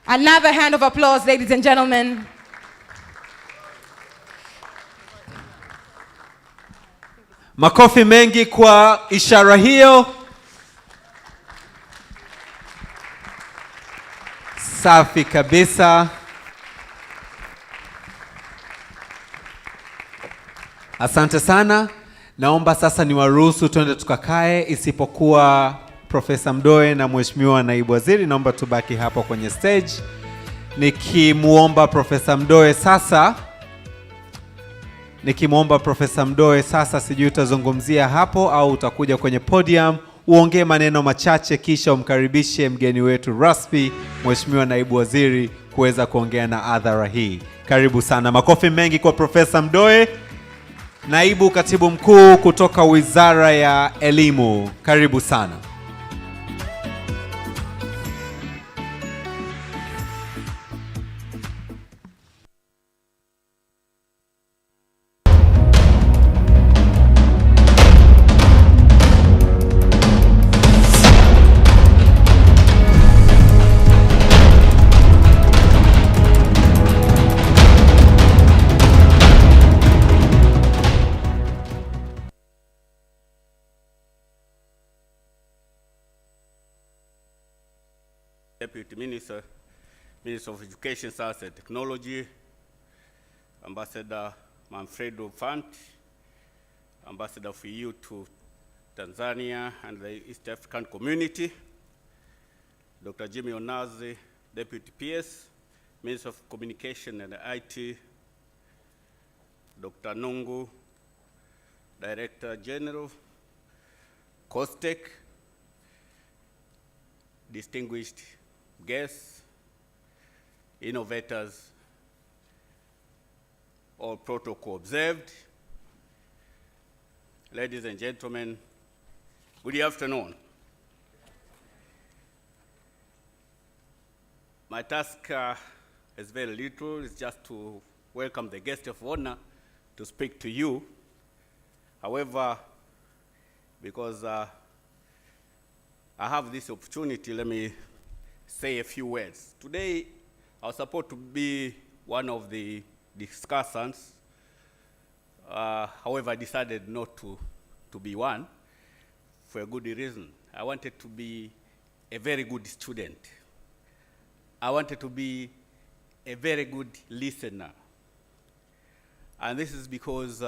Another hand of applause, ladies and gentlemen. Makofi mengi kwa ishara hiyo. Safi kabisa. Asante sana. Naomba sasa niwaruhusu twende tukakae, isipokuwa Profesa Mdoe na Mheshimiwa Naibu Waziri, naomba tubaki hapo kwenye stage. Nikimuomba Profesa Mdoe sasa, sijui utazungumzia hapo au utakuja kwenye podium uongee maneno machache kisha umkaribishe mgeni wetu rasmi Mheshimiwa Naibu Waziri kuweza kuongea na hadhara hii. Karibu sana. Makofi mengi kwa Profesa Mdoe, Naibu Katibu Mkuu kutoka Wizara ya Elimu. Karibu sana. Deputy Minister, Minister of Education, Science and Technology, Ambassador Manfredo Fant, Ambassador for EU to Tanzania and the East African Community, Dr. Jimmy Onazi, Deputy PS, Minister of Communication and IT, Dr. Nungu, Director General, COSTECH, distinguished guests, innovators, all protocol observed. Ladies and gentlemen, good afternoon. My task is very little. It's just to welcome the guest of honor to speak to you. However, because I have this opportunity, let me say a few words. Today, I was supposed to be one of the discussants. However, I decided not to be one for a good reason. I wanted to be a very good student. I wanted to be a very good listener. And this is because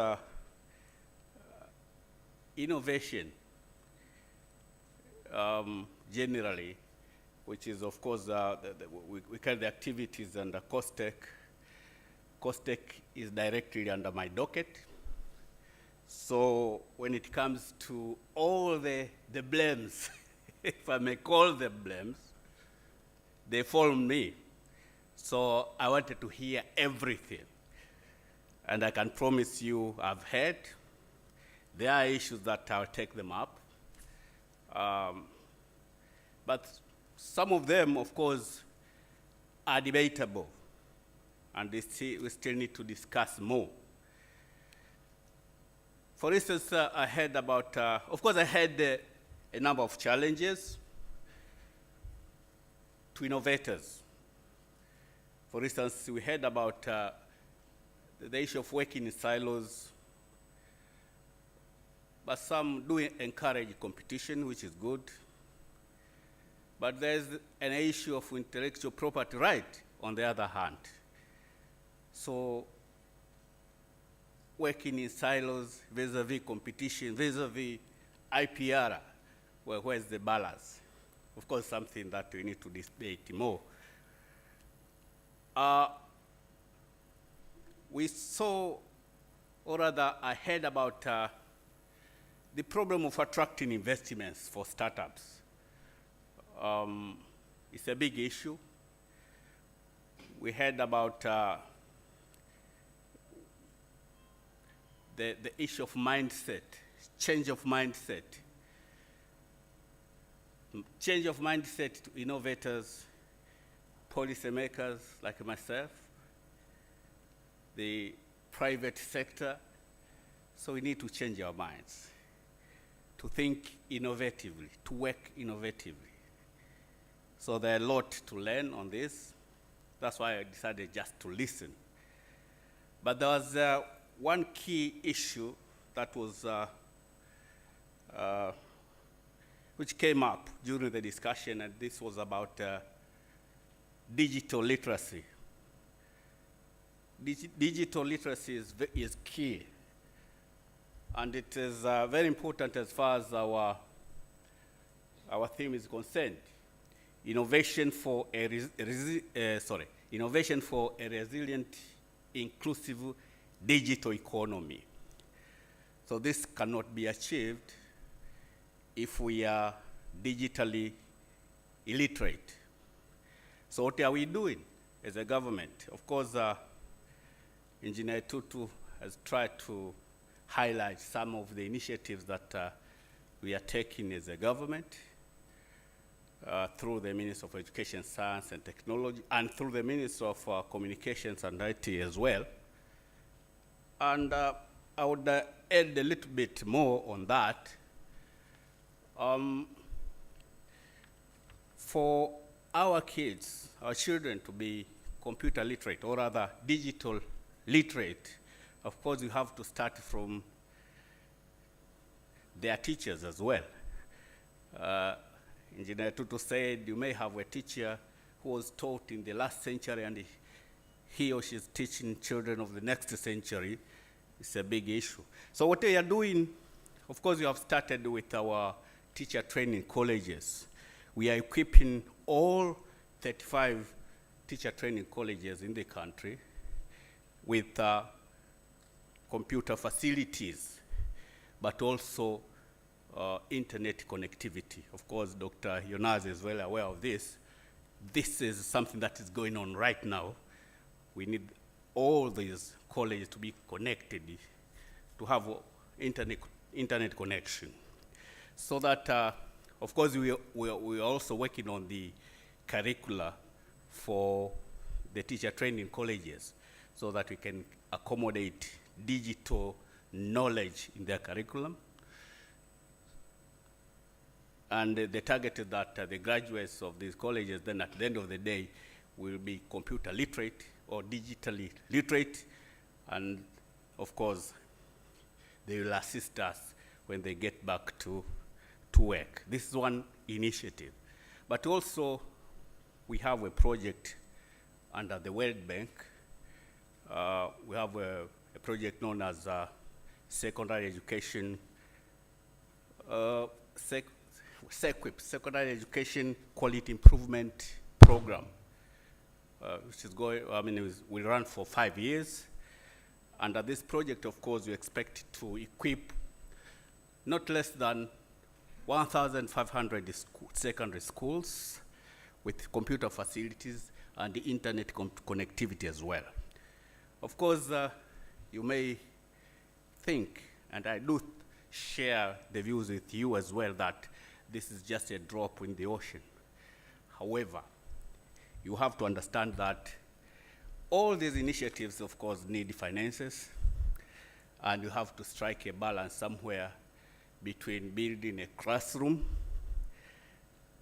innovation, generally, which is, of course, we call the activities under COSTECH. COSTECH is directly under my docket. So when it comes to all the blames, if I may call them blames, they fall on me. So I wanted to hear everything. And I can promise you I've heard. There are issues that I'll take them up. But some of them, of course, are debatable. And we still need to discuss more. For instance, I heard about, of course, I had a number of challenges to innovators. For instance, we heard about the issue of working in silos, but some do encourage competition, which is good. But there's an issue of intellectual property right on the other hand. So working in silos vis-a-vis competition, vis-a-vis IPR, well, where's the balance? Of course, something that we need to debate more. We saw, or rather, I heard about the problem of attracting investments for startups. It's a big issue. We heard about the issue of mindset, change of mindset. Change of mindset to innovators, policymakers like myself, the private sector. So we need to change our minds, to think innovatively, to work innovatively. So there are a lot to learn on this. That's why I decided just to listen. But there was one key issue that was, which came up during the discussion, and this was about digital literacy. Digital literacy is key, and it is very important as far as our theme is concerned. Innovation for a resilient, inclusive digital economy. So this cannot be achieved if we are digitally illiterate. So what are we doing as a government? Of course, Engineer Tutu has tried to highlight some of the initiatives that we are taking as a government through the Minister of Education, Science and Technology, and through the Minister of Communications and IT as well. And I would add a little bit more on that. For our kids, our children to be computer literate, or rather digital literate, of course you have to start from their teachers as well. Engineer Tutu said you may have a teacher who was taught in the last century and he or she is teaching children of the next century. It's a big issue. So what we are doing, of course, we have started with our teacher training colleges. We are equipping all 35 teacher training colleges in the country with computer facilities, but also internet connectivity. Of course, Dr. Yonas is well aware of this. This is something that is going on right now. We need all these colleges to be connected, to have internet connection. So that, of course, we are also working on the curricula for the teacher training colleges so that we can accommodate digital knowledge in their curriculum. And the target is that the graduates of these colleges then at the end of the day will be computer literate or digitally literate, and of course they will assist us when they get back to to work. This is one initiative. But also, we have a project under the World Bank. We have a project known as Secondary Education, SEQUIP, Secondary Education Quality Improvement Program, which is going, will run for 5 years. Under this project, of course, we expect to equip not less than 1,500 secondary schools with computer facilities and the internet connectivity as well. Of course, you may think, and I do share the views with you as well, that this is just a drop in the ocean. However, you have to understand that all these initiatives, of course, need finances, and you have to strike a balance somewhere between building a classroom,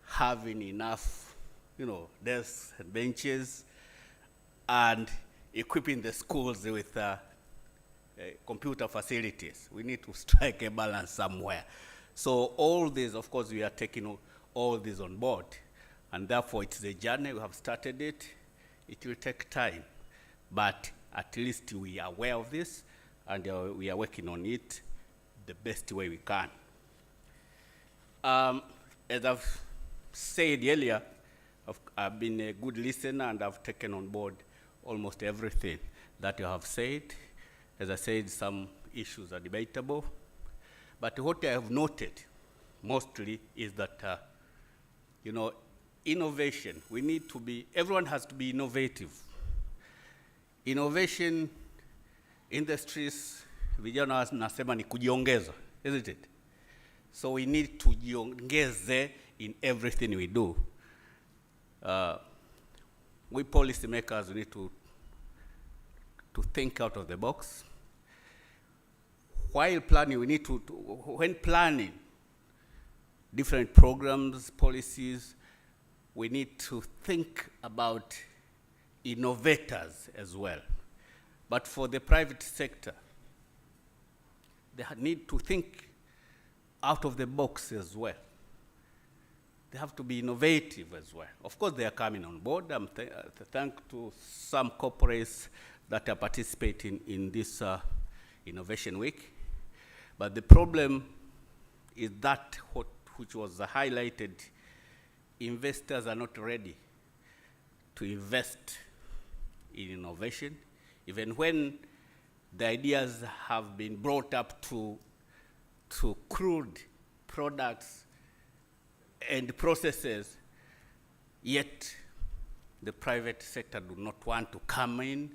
having enough, desks and benches, and equipping the schools with computer facilities. We need to strike a balance somewhere. So all this, of course, we are taking all this on board, and therefore it's a journey. We have started it. It will take time, but at least we are aware of this, and we are working on it the best way we can. As I've said earlier, I've been a good listener, and I've taken on board almost everything that you have said. As I said, some issues are debatable, but what I have noted mostly is that, innovation, everyone has to be innovative. Innovation industries, vijana nasema ni kujiongeza, isn't it? So we need to jiongeze in everything we do. We policymakers need to think out of the box. While planning, we need to when planning different programs, policies, we need to think about innovators as well. But for the private sector, they need to think out of the box as well. They have to be innovative as well. Of course, they are coming on board. I'm thanks to some corporates that are participating in this Innovation Week. But the problem is that which was highlighted, investors are not ready to invest in innovation, even when the ideas have been brought up to crude products and processes, yet the private sector do not want to come in,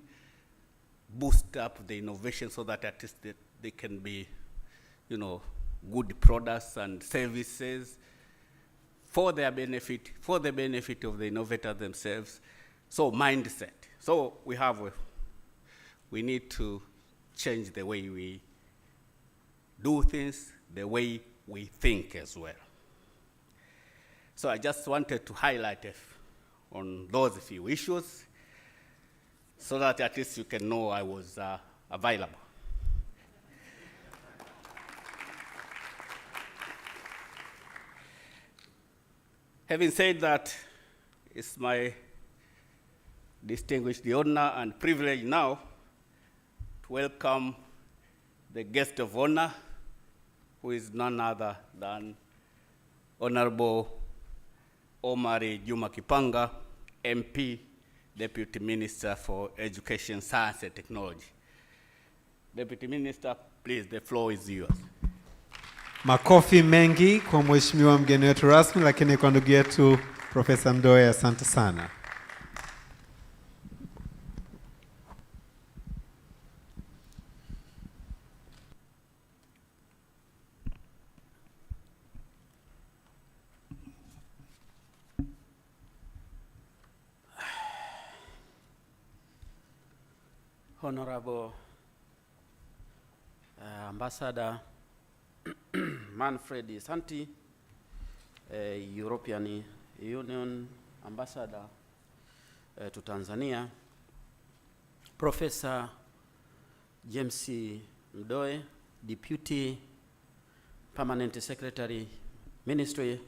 boost up the innovation so that at least they can be, good products and services for their benefit, for the benefit of the innovator themselves. So mindset. So we need to change the way we do things, the way we think as well. So I just wanted to highlight on those few issues so that at least you can know I was available. Having said that, it's my distinguished honor and privilege now to welcome the guest of honor, who is none other than Honorable Omari Juma Kipanga, MP, Deputy Minister for Education, Science and Technology. Deputy Minister, please, the floor is yours. Makofi mengi kwa mheshimiwa mgeni wetu rasmi, lakini kwa ndugu yetu Profesa Mdoe, asante sana. Honorable Ambassador Manfred Santi, European Union Ambassador to Tanzania, Professor James Mdoe, Deputy Permanent Secretary Ministry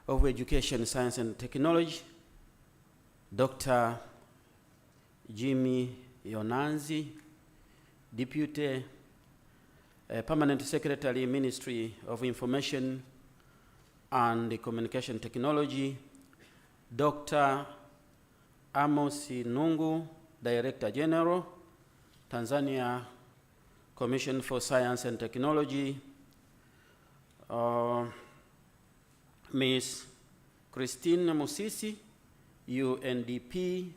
of Education, Science and Technology, Dr. Jimmy Yonanzi, Deputy Permanent Secretary, Ministry of Information and Communication Technology, Dr. Amos Nungu, Director General, Tanzania Commission for Science and Technology, Ms. Christine Musisi, UNDP,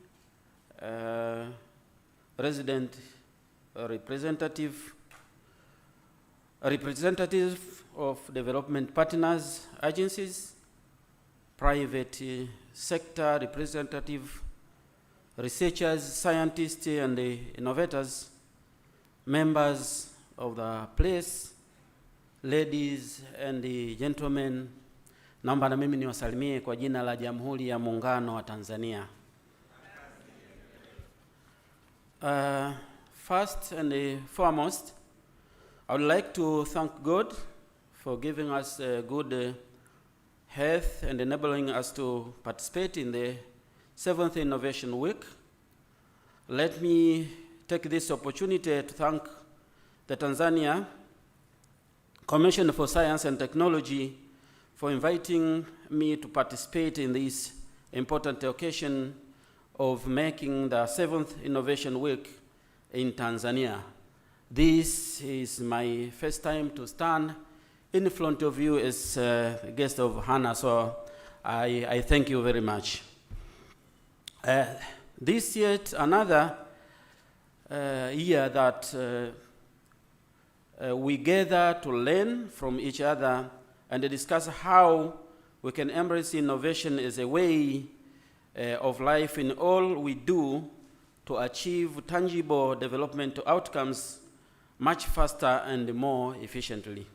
resident representative of development partners agencies, private sector representative, researchers, scientists, and innovators, members of the place, ladies and gentlemen, naomba na mimi niwasalimie kwa jina la Jamhuri ya Muungano wa Tanzania. First and foremost, I would like to thank God for giving us good health and enabling us to participate in the 7th Innovation Week. Let me take this opportunity to thank the Tanzania Commission for Science and Technology for inviting me to participate in this important occasion of making the 7th Innovation Week in Tanzania. This is my first time to stand in front of you as a guest of honor, so I thank you very much. This yet another year that we gather to learn from each other and discuss how we can embrace innovation as a way of life in all we do to achieve tangible development outcomes much faster and more efficiently.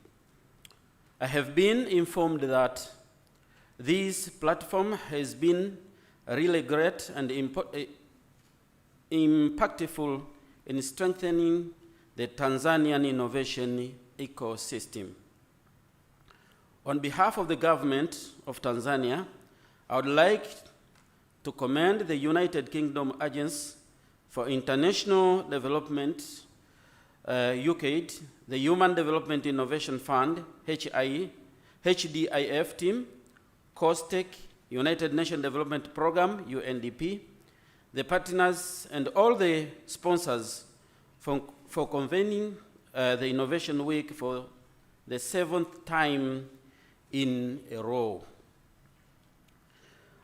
I have been informed that this platform has been really great and impactful in strengthening the Tanzanian innovation ecosystem. On behalf of the government of Tanzania, I would like to commend the United Kingdom Agency for International Development, UKAID, the Human Development Innovation Fund, HDIF team, COSTECH, United Nations Development Program, UNDP, the partners, and all the sponsors for convening the Innovation Week for the 7th time in a row.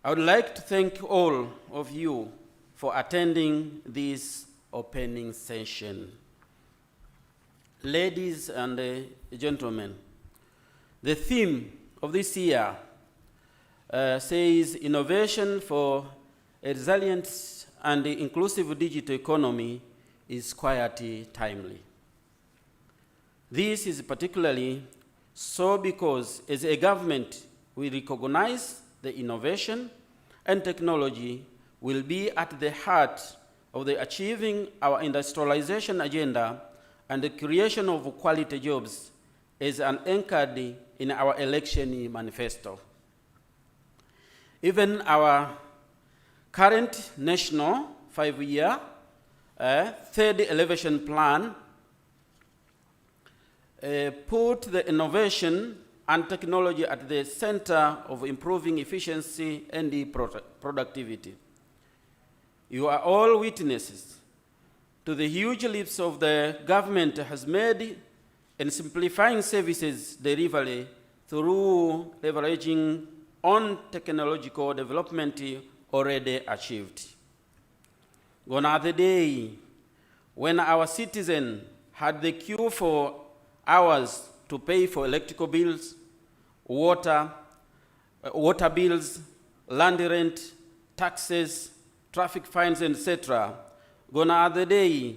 I would like to thank all of you for attending this opening session. Ladies and gentlemen, the theme of this year says innovation for a resilient and inclusive digital economy is quite timely. This is particularly so because as a government, we recognize the innovation and technology will be at the heart of the achieving our industrialization agenda and the creation of quality jobs as anchored in our election manifesto. Even our current national 5-year third elevation plan put the innovation and technology at the center of improving efficiency and productivity. You are all witnesses to the huge leaps of the government has made in simplifying services delivery through leveraging on technological development already achieved. Gone are the day when our citizens had the queue for hours to pay for electrical bills, water bills, land rent, taxes, traffic fines, etc. Gone are the day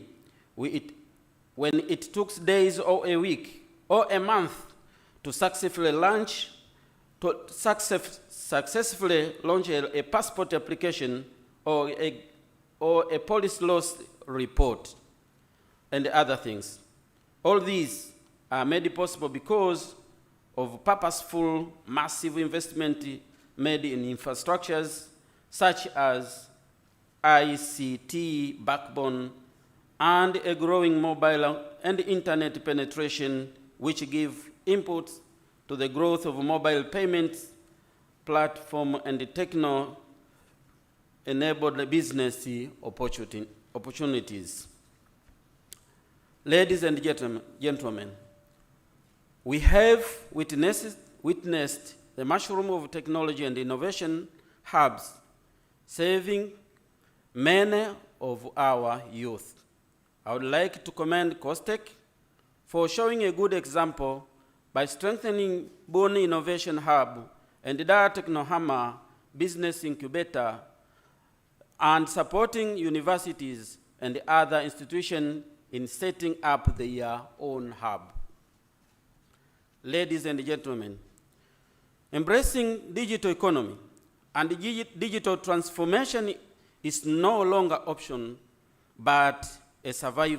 when it took days or a week or a month to successfully launch a passport application or a police loss report and other things. All these are made possible because of purposeful, massive investment made in infrastructures such as ICT backbone and a growing mobile and internet penetration, which give input to the growth of mobile payments platform and techno-enabled business opportunities. Ladies and gentlemen, we have witnessed the mushroom of technology and innovation hubs saving many of our youth. I would like to commend COSTECH for showing a good example by strengthening Boni Innovation Hub and Dar Technohammer Business Incubator and supporting universities and other institutions in setting up their own hub. Ladies and gentlemen, embracing digital economy and digital transformation is no longer option, but a survival